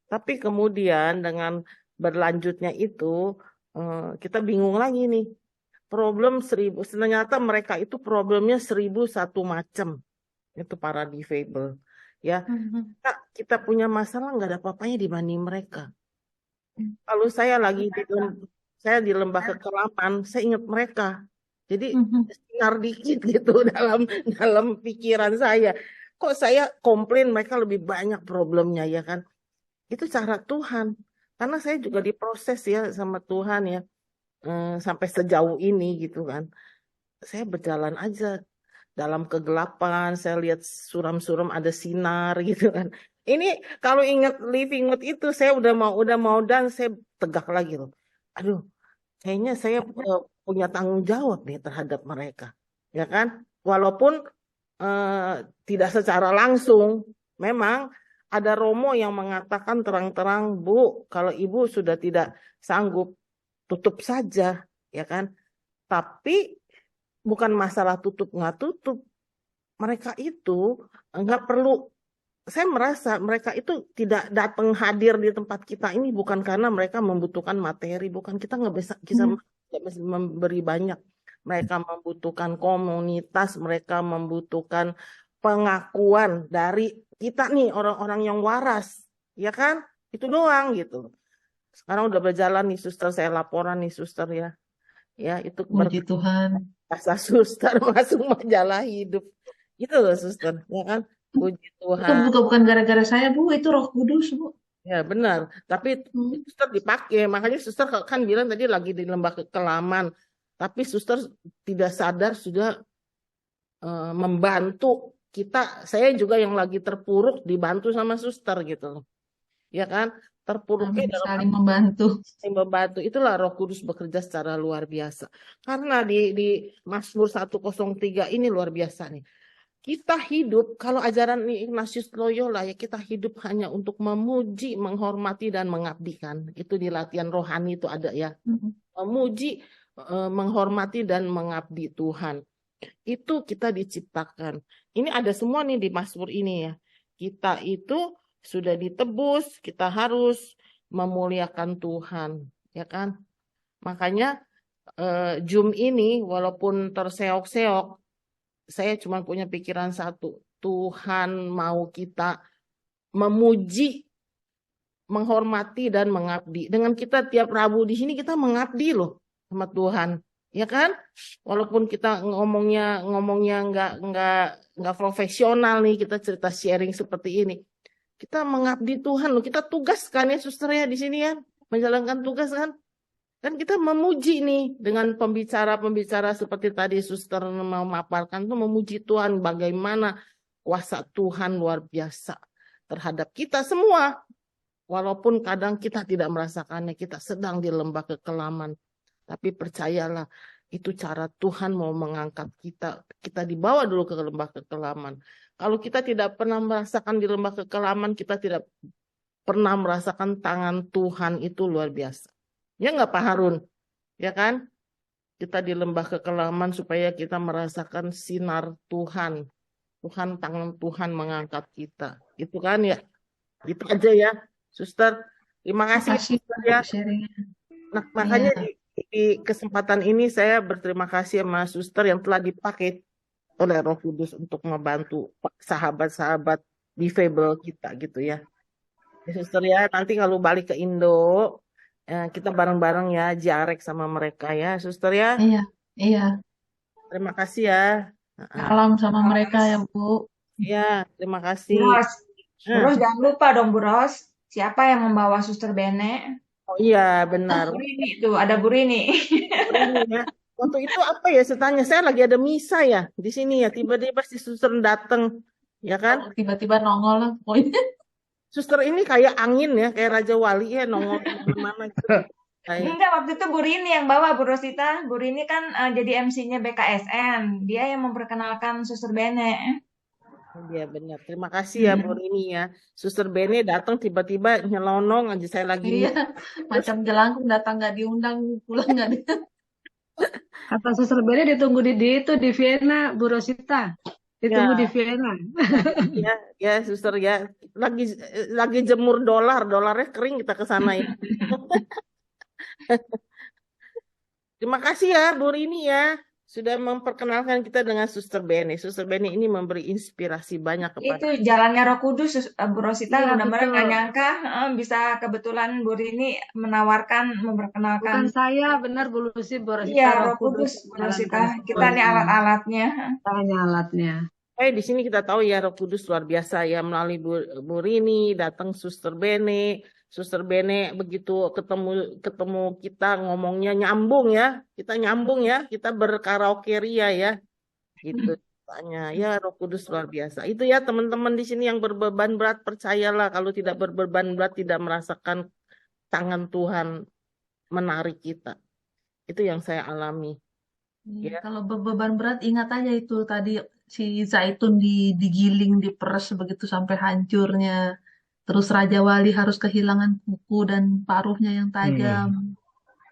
Tapi kemudian dengan berlanjutnya itu kita bingung lagi nih. Problem 1000, ternyata mereka itu problemnya 1001 macam. Itu para difabel. Ya, kita punya masalah nggak ada apa-apanya dibanding mereka. Kalau saya lagi di lembah kekelaman, saya ingat mereka. Jadi sinar dikit gitu dalam pikiran saya. Kok saya komplain mereka lebih banyak problemnya ya kan? Itu cara Tuhan. Karena saya juga diproses ya sama Tuhan ya. Sampai sejauh ini gitu kan. Saya berjalan aja dalam kegelapan. Saya lihat suram-suram ada sinar gitu kan. Ini kalau ingat Living Word itu saya udah mau dan saya tegak lagi loh. Aduh, kayaknya saya punya tanggung jawab nih terhadap mereka. Ya kan? Walaupun tidak secara langsung. Memang ada Romo yang mengatakan terang-terang, Bu, kalau Ibu sudah tidak sanggup, tutup saja, ya kan? Tapi bukan masalah tutup nggak tutup. Mereka itu nggak perlu. Saya merasa mereka itu tidak datang hadir di tempat kita ini bukan karena mereka membutuhkan materi, bukan, kita nggak bisa memberi banyak. Mereka membutuhkan komunitas, mereka membutuhkan pengakuan dari kita nih orang-orang yang waras, ya kan? Itu doang gitu. Sekarang udah berjalan nih suster, saya laporan nih suster ya. Ya, itu Puji Tuhan. Suster masuk Majalah Hidup. Gitu loh suster, ya kan? Puji Itu Tuhan. bukan gara-gara saya, Bu, itu Roh Kudus, Bu. Ya benar, tapi suster dipakai. Makanya suster kan bilang tadi lagi di lembah kekelaman. Tapi suster tidak sadar sudah membantu kita. Saya juga yang lagi terpuruk dibantu sama suster gitu. Ya kan? Terpuruknya Kami dalam saling membantu. saling membantu. Itulah Roh Kudus bekerja secara luar biasa. Karena di Mazmur 103 ini luar biasa nih. Kita hidup, kalau ajaran Ignatius Loyola ya, kita hidup hanya untuk memuji, menghormati, dan mengabdikan. Itu di latihan rohani itu ada ya. Memuji, menghormati, dan mengabdi Tuhan. Itu kita diciptakan. Ini ada semua nih di Mazmur ini ya. Kita itu sudah ditebus, kita harus memuliakan Tuhan. Ya kan? Makanya Zoom ini walaupun terseok-seok, saya cuma punya pikiran satu. Tuhan mau kita memuji, menghormati, dan mengabdi. Dengan kita tiap Rabu di sini kita mengabdi loh sama Tuhan, ya kan? Walaupun kita ngomongnya nggak profesional nih, kita cerita sharing seperti ini. Kita mengabdi Tuhan loh. Kita tugas kan ya, suster ya di sini ya, menjalankan tugas kan. Kan kita memuji nih dengan pembicara-pembicara seperti tadi suster mau memaparkan tuh, memuji Tuhan bagaimana kuasa Tuhan luar biasa terhadap kita semua. Walaupun kadang kita tidak merasakannya, kita sedang di lembah kekelaman. Tapi percayalah, itu cara Tuhan mau mengangkat kita. Kita dibawa dulu ke lembah kekelaman. Kalau kita tidak pernah merasakan di lembah kekelaman, kita tidak pernah merasakan tangan Tuhan itu luar biasa. Ya nggak Pak Harun? Ya kan? Kita di lembah kekelaman supaya kita merasakan sinar Tuhan. Tangan Tuhan mengangkat kita. Itu kan ya? Itu aja ya, suster. Terima kasih, suster ya. Nah, makanya di kesempatan ini saya berterima kasih sama suster yang telah dipakai oleh Roh Kudus untuk membantu sahabat-sahabat difabel kita gitu ya. Ya, suster ya, nanti kalau balik ke Indo, kita bareng-bareng ya, jarek sama mereka ya, suster ya. Iya. Terima kasih ya. Salam sama mereka ya, Bu. Ya, terima kasih. Bu Ros, jangan lupa dong Bu Ros, siapa yang membawa Suster Bene? Oh iya, benar. Bu Rini tuh, ada Bu Rini. Bu Rini ya. Waktu itu apa ya, saya tanya, saya lagi ada misa ya di sini ya, tiba-tiba si suster datang, ya kan? Tiba-tiba nongol lah pokoknya. Suster ini kayak angin ya, kayak Raja Wali ya, nongol kemana-mana gitu. Enggak, waktu itu Bu Rini yang bawa, Bu Rosita. Bu Rini kan jadi MC-nya BKSN. Dia yang memperkenalkan Suster Bene. Iya benar. Terima kasih ya Bu Rini ya. Suster Bene datang tiba-tiba nyelonong aja, saya lagi. Iya, macam jelangkung datang nggak diundang, pulang nggak di. Kata Suster Bene ditunggu di Vienna, Bu Rosita. Ditunggu di Vienna. Ya suster ya. Lagi jemur dolarnya kering, kita ke sana ya. Terima kasih ya Bu Rini ya, sudah memperkenalkan kita dengan Suster Bene. Suster Bene ini memberi inspirasi banyak kepada. Itu jalannya Roh Kudus, Bu Rosita. Mudah-mudahan nggak nyangka bisa kebetulan Bu Rini menawarkan, memperkenalkan. Bukan saya, benar Bu Lucy, Bu Rosita. Iya, Roh Kudus, Bu Rosita. Kita nih alat-alatnya. Hanya alatnya. Di sini kita tahu ya Roh Kudus luar biasa ya, melalui Bu Rini datang Suster Bene. Suster Bene begitu ketemu kita ngomongnya nyambung ya, kita berkaraoke ria ya, gitu tanya ya. Roh Kudus luar biasa. Itu ya teman-teman di sini yang berbeban berat, percayalah kalau tidak berbeban berat tidak merasakan tangan Tuhan menarik kita. Itu yang saya alami. Ya. Kalau berbeban berat ingat aja itu tadi si zaitun digiling, diperes begitu sampai hancurnya. Terus Raja Wali harus kehilangan kuku dan paruhnya yang tajam.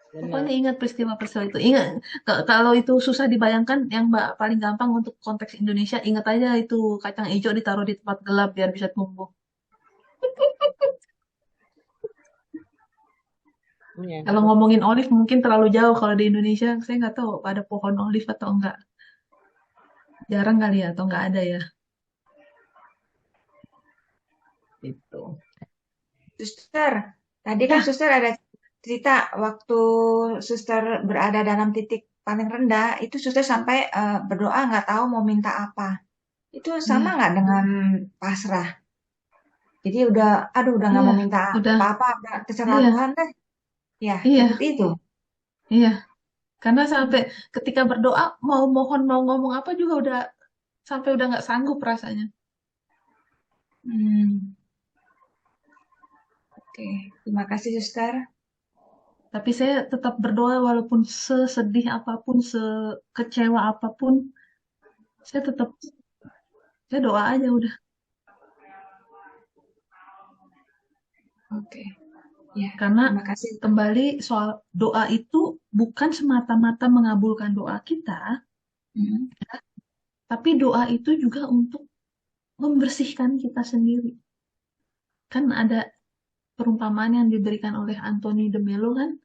Pokoknya ingat peristiwa-peristiwa itu. Ingat, kalau itu susah dibayangkan, yang paling gampang untuk konteks Indonesia, ingat aja itu kacang hijau ditaruh di tempat gelap biar bisa tumbuh. Kalau ngomongin olive mungkin terlalu jauh kalau di Indonesia. Saya nggak tahu ada pohon olive atau enggak. Jarang kali ya, atau nggak ada ya. Itu. Suster, tadi kan Suster ada cerita waktu Suster berada dalam titik paling rendah, itu Suster sampai berdoa nggak tahu mau minta apa. itu sama Iya, nggak dengan pasrah? Jadi udah nggak iya, mau minta udah, apa-apa, udah terserah iya, Tuhan deh. Ya, iya, seperti itu. iya. Karena sampai ketika berdoa mau mohon mau ngomong apa juga udah sampai udah nggak sanggup rasanya. Hmm, oke. Terima kasih, Suster. Tapi saya tetap berdoa walaupun sesedih apapun, sekecewa apapun, saya tetap saya doa aja udah. Oke. Ya, Karena terima kasih. kembali soal doa itu bukan semata-mata mengabulkan doa kita, Hmm. tapi doa itu juga untuk membersihkan kita sendiri. Kan ada perumpamaan yang diberikan oleh Anthony de Mello kan,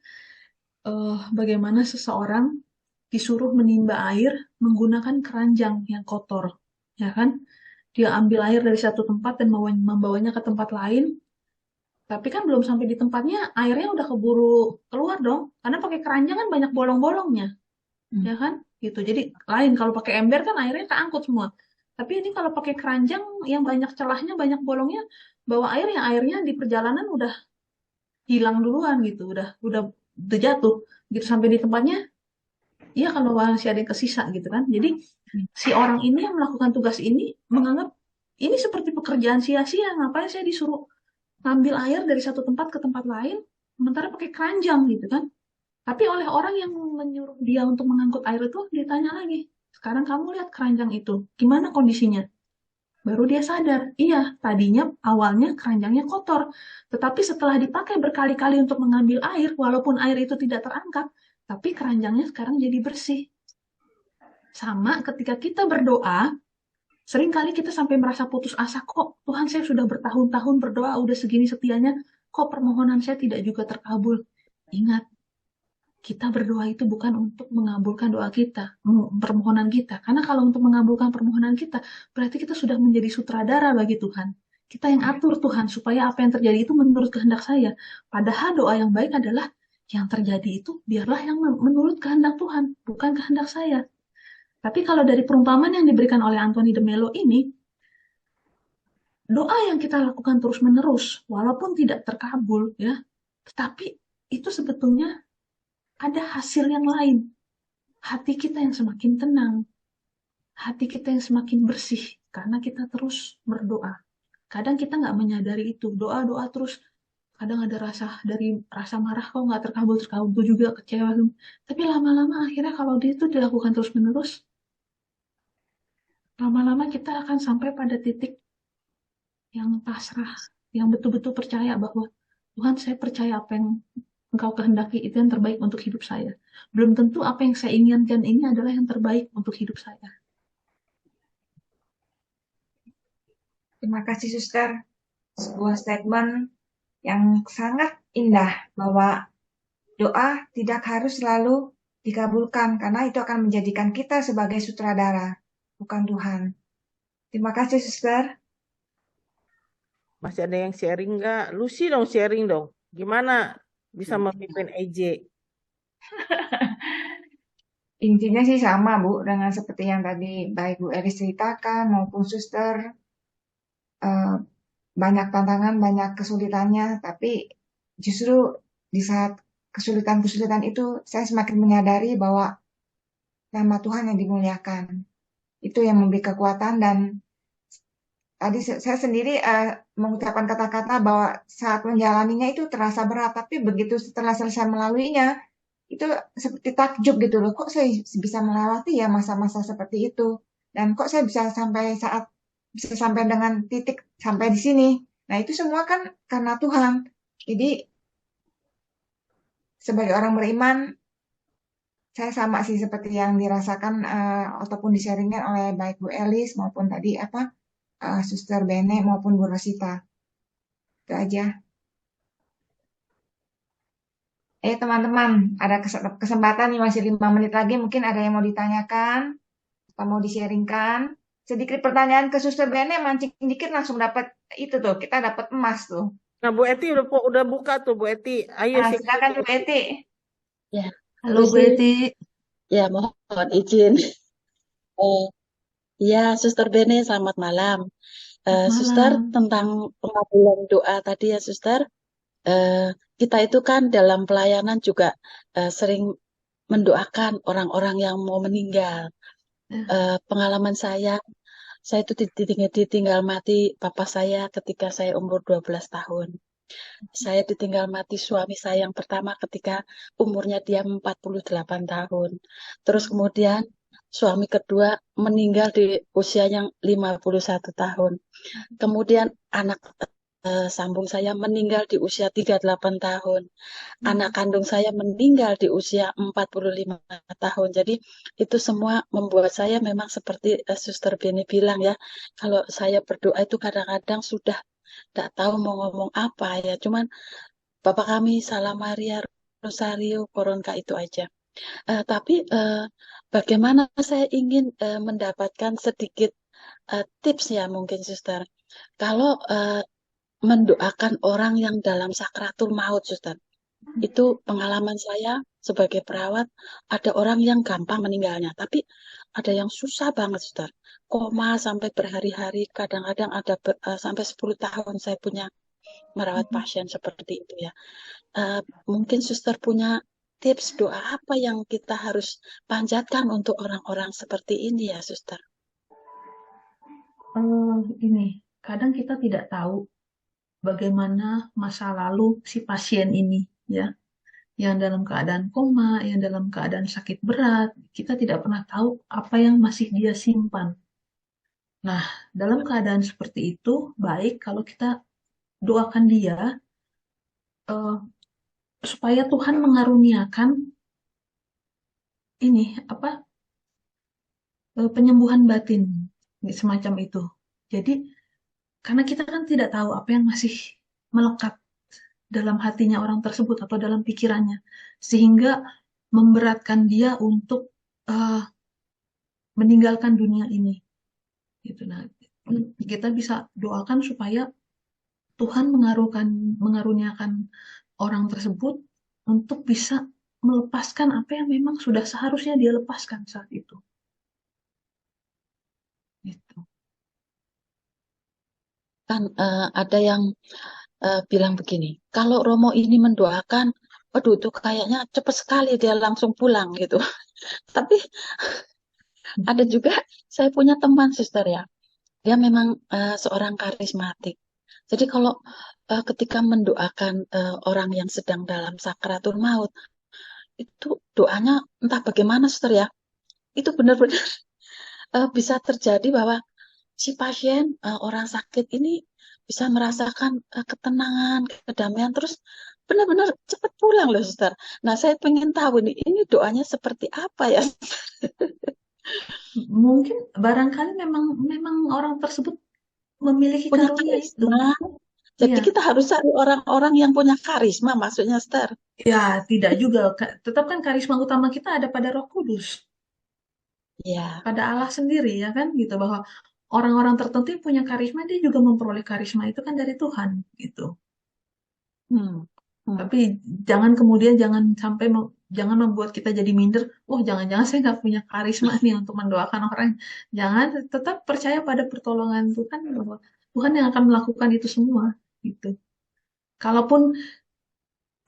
bagaimana seseorang disuruh menimba air menggunakan keranjang yang kotor, ya kan? Dia ambil air dari satu tempat dan membawanya ke tempat lain, tapi kan belum sampai di tempatnya airnya udah keburu keluar dong, karena pakai keranjang kan banyak bolong-bolongnya, ya kan? Gitu. Jadi lain kalau pakai ember kan airnya keangkut semua. Tapi ini kalau pakai keranjang yang banyak celahnya, banyak bolongnya, bawa air yang airnya di perjalanan udah hilang duluan gitu, udah jatuh gitu sampai di tempatnya. Iya kalau masih ada yang kesisa gitu kan. Jadi si orang ini yang melakukan tugas ini menganggap ini seperti pekerjaan sia-sia. Ngapain saya disuruh ngambil air dari satu tempat ke tempat lain, sementara pakai keranjang gitu kan. Tapi oleh orang yang menyuruh dia untuk mengangkut air itu ditanya lagi, sekarang kamu lihat keranjang itu, gimana kondisinya? Baru dia sadar, iya tadinya awalnya keranjangnya kotor, tetapi setelah dipakai berkali-kali untuk mengambil air, walaupun air itu tidak terangkat, tapi keranjangnya sekarang jadi bersih. Sama ketika kita berdoa, seringkali kita sampai merasa putus asa, kok Tuhan saya sudah bertahun-tahun berdoa, udah segini setianya, kok permohonan saya tidak juga terkabul. Ingat, kita berdoa itu bukan untuk mengabulkan doa kita, permohonan kita. Karena kalau untuk mengabulkan permohonan kita, berarti kita sudah menjadi sutradara bagi Tuhan. Kita yang atur Tuhan, supaya apa yang terjadi itu menurut kehendak saya. Padahal doa yang baik adalah, yang terjadi itu biarlah yang menurut kehendak Tuhan, bukan kehendak saya. Tapi kalau dari perumpamaan yang diberikan oleh Anthony de Mello ini, doa yang kita lakukan terus-menerus, walaupun tidak terkabul, ya, tetapi itu sebetulnya ada hasil yang lain. Hati kita yang semakin tenang, hati kita yang semakin bersih, karena kita terus berdoa. Kadang kita nggak menyadari itu, doa-doa terus, kadang ada rasa marah kok nggak terkabul juga, kecewa. Tapi lama-lama akhirnya kalau itu dilakukan terus-menerus, lama-lama kita akan sampai pada titik yang pasrah, yang betul-betul percaya bahwa Tuhan, saya percaya apa yang Engkau kehendaki itu yang terbaik untuk hidup saya. Belum tentu apa yang saya inginkan ini adalah yang terbaik untuk hidup saya. Terima kasih, Suster. Sebuah statement yang sangat indah bahwa doa tidak harus selalu dikabulkan karena itu akan menjadikan kita sebagai sutradara, bukan Tuhan. Terima kasih, Suster. Masih ada yang sharing nggak? Lucy dong sharing dong. Gimana bisa memimpin EJ? Intinya sih sama, Bu, dengan seperti yang tadi baik Bu Eris ceritakan maupun Suster. Banyak tantangan, banyak kesulitannya, tapi justru di saat kesulitan-kesulitan itu saya semakin menyadari bahwa nama Tuhan yang dimuliakan. Itu yang memberi kekuatan dan tadi saya sendiri mengucapkan kata-kata bahwa saat menjalaninya itu terasa berat, tapi begitu setelah selesai melaluinya, itu seperti takjub gitu loh, kok saya bisa melewati ya masa-masa seperti itu, dan kok saya bisa sampai dengan titik sampai di sini. Nah itu semua kan karena Tuhan. Jadi sebagai orang beriman, saya sama sih seperti yang dirasakan ataupun di-sharingkan oleh baik Bu Elis maupun tadi Suster Bene maupun Bu Rosita. Itu aja. Teman-teman, ada kesempatan nih masih 5 menit lagi, mungkin ada yang mau ditanyakan atau mau di-sharingkan. Sedikit pertanyaan ke Suster Bene, mancing dikit langsung dapat itu tuh, kita dapat emas tuh. Nah, Bu Eti udah buka tuh, Bu Eti. Ayo silakan Bu Eti. Halo Bu Eti. Ya, mohon izin. Iya, Suster Bene, selamat malam. Suster, Malam. tentang pengabulan doa tadi ya, Suster. Eh, kita itu kan dalam pelayanan juga sering mendoakan orang-orang yang mau meninggal. Pengalaman saya itu ditinggal mati papa saya ketika saya umur 12 tahun. Saya ditinggal mati suami saya yang pertama ketika umurnya dia 48 tahun. Terus kemudian suami kedua meninggal di usia yang 51 tahun. Kemudian anak sambung saya meninggal di usia 38 tahun. Anak kandung saya meninggal di usia 45 tahun. Jadi itu semua membuat saya memang seperti Suster Beni bilang ya, kalau saya berdoa itu kadang-kadang sudah tidak tahu mau ngomong apa ya. Cuman Bapak kami, Salam Maria, Rosario, Koronka itu aja. Tapi bagaimana saya ingin mendapatkan sedikit tips ya mungkin Suster. Kalau mendoakan orang yang dalam sakratul maut, Suster. Itu pengalaman saya sebagai perawat, ada orang yang gampang meninggalnya, tapi ada yang susah banget, Suster. Koma sampai berhari-hari, kadang-kadang ada sampai 10 tahun saya punya merawat pasien seperti itu ya. Mungkin Suster punya tips doa apa yang kita harus panjatkan untuk orang-orang seperti ini ya, Suster? Ini, kadang kita tidak tahu bagaimana masa lalu si pasien ini, ya, yang dalam keadaan koma, yang dalam keadaan sakit berat, kita tidak pernah tahu apa yang masih dia simpan. Nah, dalam keadaan seperti itu, baik kalau kita doakan dia supaya Tuhan mengaruniakan ini penyembuhan batin semacam itu. Jadi karena kita kan tidak tahu apa yang masih melekat dalam hatinya orang tersebut atau dalam pikirannya, sehingga memberatkan dia untuk meninggalkan dunia ini. Gitu. Nah, kita bisa doakan supaya Tuhan mengaruniakan orang tersebut untuk bisa melepaskan apa yang memang sudah seharusnya dia lepaskan saat itu. Gitu. Kan ada yang bilang begini, kalau Romo ini mendoakan, waduh itu kayaknya cepat sekali dia langsung pulang gitu. Tapi ada juga, saya punya teman Suster ya, dia memang seorang karismatik. Jadi kalau ketika mendoakan orang yang sedang dalam sakratul maut, itu doanya entah bagaimana Suster ya, itu benar-benar bisa terjadi bahwa si pasien, orang sakit ini bisa merasakan ketenangan, kedamaian, terus benar-benar cepat pulang loh, Suster. Nah, saya pengen tahu ini doanya seperti apa ya? Mungkin barangkali memang orang tersebut memiliki Punya karunia itu. karisma. Jadi Iya. kita harus cari orang-orang yang punya karisma, maksudnya, Suster. Ya, tidak juga. Tetap kan karisma utama kita ada pada Roh Kudus. Ya. Pada Allah sendiri ya kan gitu, bahwa orang-orang tertentu yang punya karisma dia juga memperoleh karisma itu kan dari Tuhan gitu. Tapi jangan kemudian jangan membuat kita jadi minder. Oh, jangan-jangan saya nggak punya karisma nih untuk mendoakan orang. Jangan, tetap percaya pada pertolongan Tuhan bahwa Tuhan yang akan melakukan itu semua gitu. Kalaupun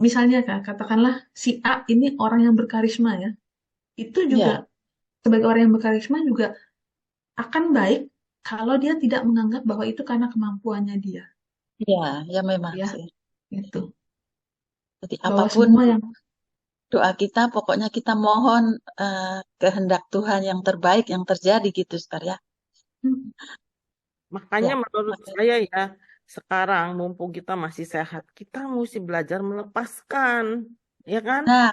misalnya katakanlah si A ini orang yang berkarisma ya, itu juga sebagai orang yang berkarisma juga akan baik kalau dia tidak menganggap bahwa itu karena kemampuannya dia. Iya, ya memang Ya, sih. itu. Jadi Bahwa apapun semua yang doa kita, pokoknya kita mohon kehendak Tuhan yang terbaik yang terjadi gitu, Suster ya. Makanya Ya. menurut saya ya, sekarang mumpung kita masih sehat, kita mesti belajar melepaskan, ya kan? Nah,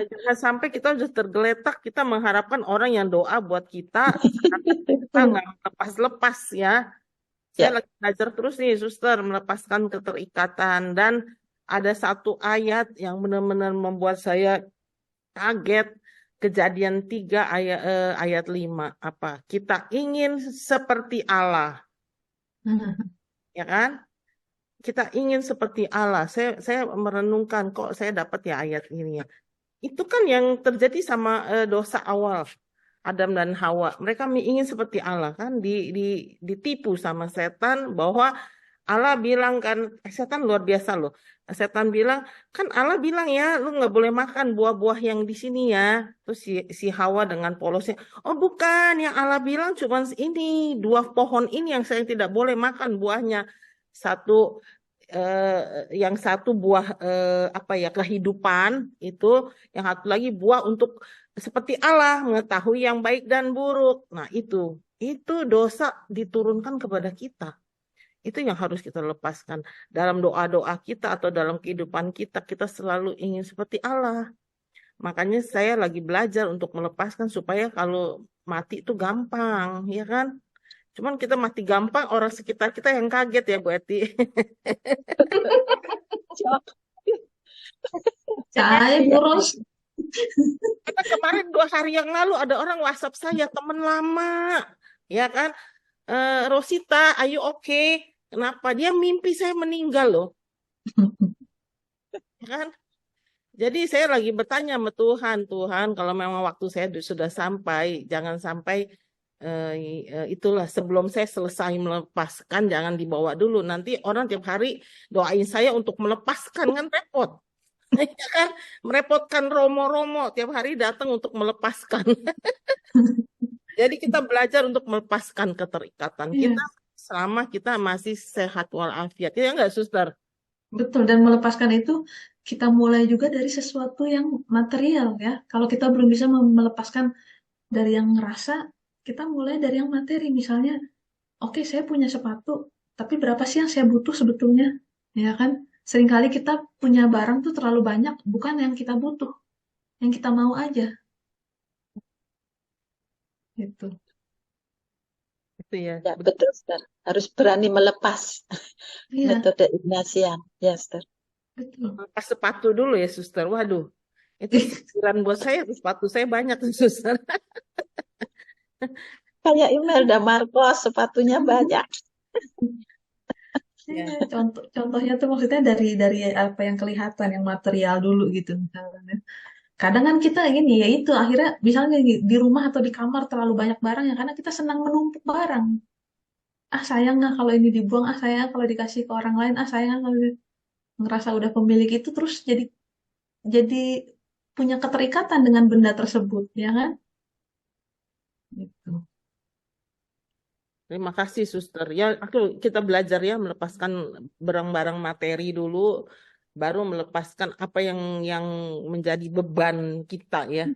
jangan sampai kita udah tergeletak, kita mengharapkan orang yang doa buat kita, kita nggak lepas-lepas ya. Saya lagi belajar terus nih, Suster, melepaskan keterikatan. Dan ada satu ayat yang benar-benar membuat saya kaget. Kejadian 3 ayat 5. Apa? Kita ingin seperti Allah. Ya kan? Kita ingin seperti Allah. Saya merenungkan kok saya dapat ya ayat ini ya. Itu kan yang terjadi sama dosa awal. Adam dan Hawa. Mereka ingin seperti Allah kan, ditipu sama setan bahwa Allah bilang kan, setan luar biasa loh. Setan bilang, kan Allah bilang ya, lu nggak boleh makan buah-buah yang di sini ya. Terus si Hawa dengan polosnya, oh bukan, yang Allah bilang cuma ini, 2 pohon ini yang saya tidak boleh makan buahnya. Yang satu buah kehidupan itu, yang satu lagi buah untuk seperti Allah mengetahui yang baik dan buruk. Nah itu dosa diturunkan kepada kita. Itu yang harus kita lepaskan. Dalam doa-doa kita atau dalam kehidupan kita, kita selalu ingin seperti Allah. Makanya saya lagi belajar untuk melepaskan supaya kalau mati itu gampang, ya kan? Cuman kita mati gampang, orang sekitar kita yang kaget ya Bu Eti. Saya boros. Karena kemarin 2 hari yang lalu ada orang WhatsApp saya, teman lama, ya kan? Rosita, are you okay? Kenapa? Dia mimpi saya meninggal loh. Ya kan? Jadi saya lagi bertanya sama Tuhan, kalau memang waktu saya sudah sampai, jangan sampai itulah sebelum saya selesai melepaskan, jangan dibawa dulu. Nanti orang tiap hari doain saya untuk melepaskan, kan repot. Ya kan? Merepotkan Romo-Romo tiap hari datang untuk melepaskan. Jadi kita belajar untuk melepaskan keterikatan kita selama kita masih sehat walafiat. Ya enggak, Suster? Betul, dan melepaskan itu kita mulai juga dari sesuatu yang material ya. Kalau kita belum bisa melepaskan dari yang ngerasa, kita mulai dari yang materi. Misalnya, oke, saya punya sepatu, tapi berapa sih yang saya butuh sebetulnya? Ya kan? Seringkali kita punya barang tuh terlalu banyak, bukan yang kita butuh, yang kita mau aja. Gitu. Itu ya. Ya, betul, Esther. Harus berani melepas Iya, metode Ignatian. Ya, Esther. betul. Lepas sepatu dulu ya, Suster. Waduh, itu pikiran buat saya, sepatu saya banyak, Suster. Kayak Imelda Marcos, sepatunya banyak. Iya, contohnya tuh maksudnya dari apa yang kelihatan, yang material dulu gitu misalnya. Kadang kan kita gini ya itu akhirnya misalnya di rumah atau di kamar terlalu banyak barang ya karena kita senang menumpuk barang. Ah sayang nggak kalau ini dibuang, ah sayang kalau dikasih ke orang lain, ah sayang kalau ngerasa udah pemilik itu terus jadi punya keterikatan dengan benda tersebut, ya kan? Gitu. Terima kasih, Suster. Ya, kita belajar ya melepaskan barang-barang materi dulu, baru melepaskan apa yang menjadi beban kita ya.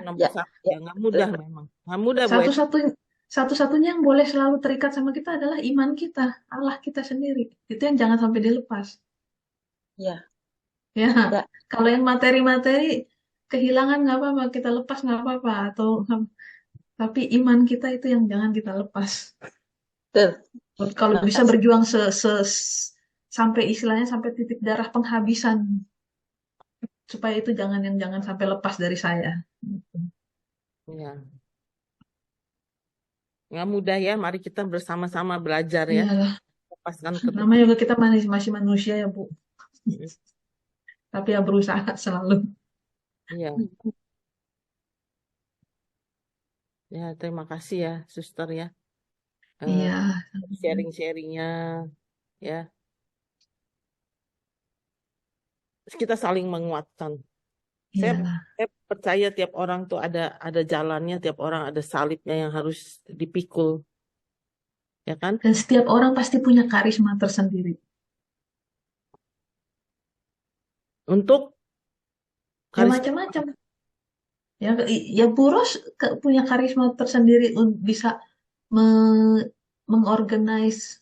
Nomor Ya, satu, ya. nggak mudah memang, nggak mudah Bu Eti. Satu-satunya yang boleh selalu terikat sama kita adalah iman kita, Allah kita sendiri. Itu yang jangan sampai dilepas. Ya. Ya, Ya. kalau yang materi-materi kehilangan nggak apa-apa, kita lepas nggak apa-apa. Tapi iman kita itu yang jangan kita lepas. Betul. Kalau bisa Makasih. berjuang sampai istilahnya sampai titik darah penghabisan, supaya itu jangan sampai lepas dari saya. Ya. Nggak mudah ya, mari kita bersama-sama belajar ya. Iyalah. Lepaskan Namanya juga kita masih manusia ya Bu. Tapi ya berusaha selalu. Iya. Ya, terima kasih ya, Suster ya. Iya. Sharing-sharingnya ya. Terus kita saling menguatkan. Saya percaya tiap orang tuh ada jalannya, tiap orang ada salibnya yang harus dipikul. Ya kan? Dan setiap orang pasti punya karisma tersendiri. Untuk Ya macam-macam. Ya Buros punya karisma tersendiri bisa mengorganize,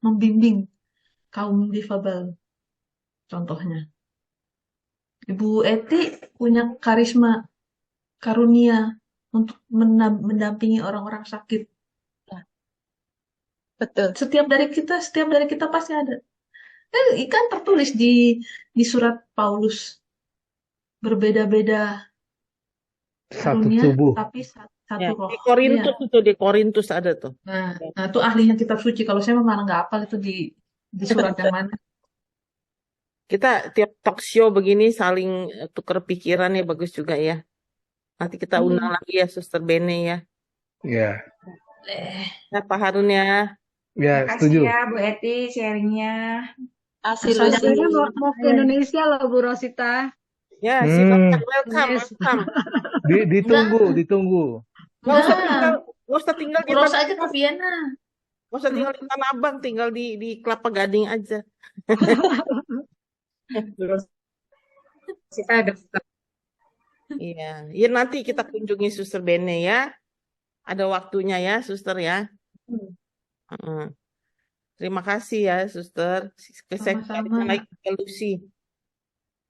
membimbing kaum difabel. Contohnya. Ibu Eti punya karunia untuk mendampingi orang-orang sakit. Betul. Setiap dari kita pasti ada. Kan tertulis di surat Paulus, berbeda-beda karunia, tubuh. tapi satu ya, roh. Di Korintus ada tuh. Nah itu ahlinya kitab suci. Kalau saya malah nggak hafal itu di surat yang mana. Kita tiap talk show begini saling tukar pikiran ya, bagus juga ya. Nanti kita undang lagi ya Suster Bene ya. Ya, Ya Pak Harun ya. ya Makasih setuju. ya Bu Eti sharingnya. Asih Saudaranya Lucy. mau ke Indonesia loh Bu Rosita. Ya, silakan Yes. welcome. Ditunggu. Nggak usah tinggal, di Boros Tanah aja ke Vienna. Nggak usah tinggal di Tanah Abang, tinggal di Kelapa Gading aja. Kita ada Iya, ya nanti kita kunjungi Suster Bene ya. Ada waktunya ya, Suster ya. Heeh. Terima kasih ya, Suster. Saya Sama-sama. lagi ke Lucy.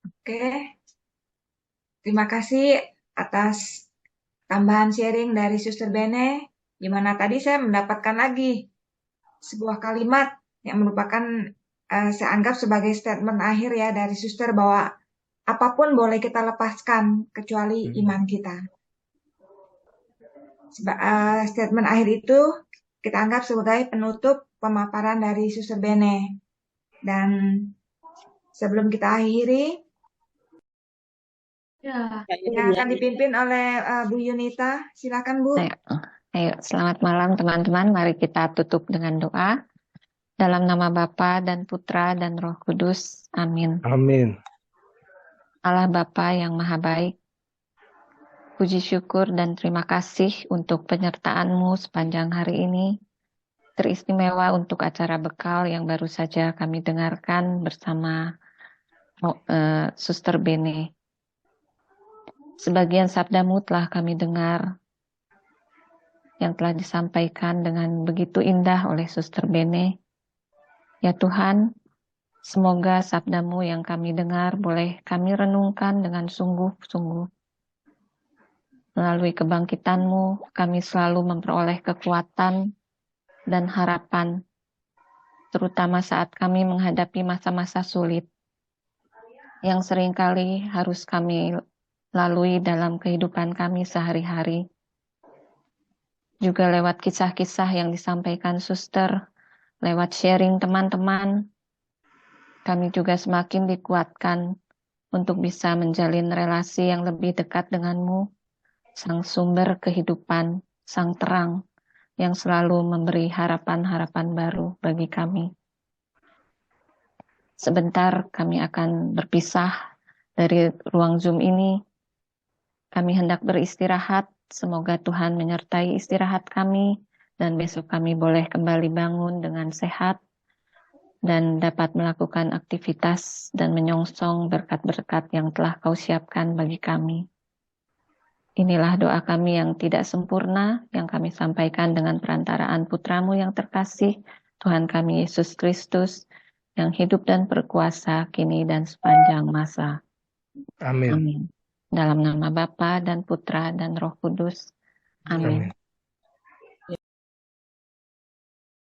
Oke, terima kasih atas tambahan sharing dari Suster Bene, di mana tadi saya mendapatkan lagi sebuah kalimat yang merupakan saya anggap sebagai statement akhir ya dari Suster bahwa apapun boleh kita lepaskan kecuali iman kita. Statement akhir itu kita anggap sebagai penutup pemaparan dari Suster Bene. Dan sebelum kita akhiri, yang akan dipimpin oleh Bu Yunita. Silakan Bu. Ayo, selamat malam teman-teman. Mari kita tutup dengan doa. Dalam nama Bapa dan Putra dan Roh Kudus. Amin. Amin. Allah Bapa yang Maha Baik, puji syukur dan terima kasih untuk penyertaan-Mu sepanjang hari ini. Teristimewa untuk acara bekal yang baru saja kami dengarkan bersama Suster Bene. Sebagian sabda-Mu telah kami dengar yang telah disampaikan dengan begitu indah oleh Suster Bene. Ya Tuhan, semoga sabda-Mu yang kami dengar boleh kami renungkan dengan sungguh-sungguh. Melalui kebangkitan-Mu, kami selalu memperoleh kekuatan dan harapan, terutama saat kami menghadapi masa-masa sulit yang seringkali harus kami lalui dalam kehidupan kami sehari-hari. Juga lewat kisah-kisah yang disampaikan Suster, lewat sharing teman-teman, kami juga semakin dikuatkan untuk bisa menjalin relasi yang lebih dekat dengan-Mu, Sang Sumber kehidupan, Sang Terang, yang selalu memberi harapan-harapan baru bagi kami. Sebentar kami akan berpisah dari ruang Zoom ini. Kami hendak beristirahat, semoga Tuhan menyertai istirahat kami, dan besok kami boleh kembali bangun dengan sehat, dan dapat melakukan aktivitas dan menyongsong berkat-berkat yang telah Kau siapkan bagi kami. Inilah doa kami yang tidak sempurna, yang kami sampaikan dengan perantaraan Putra-Mu yang terkasih, Tuhan kami Yesus Kristus, yang hidup dan berkuasa kini dan sepanjang masa. Amin. Amin. Dalam nama Bapa dan Putra dan Roh Kudus. Amin. Amin.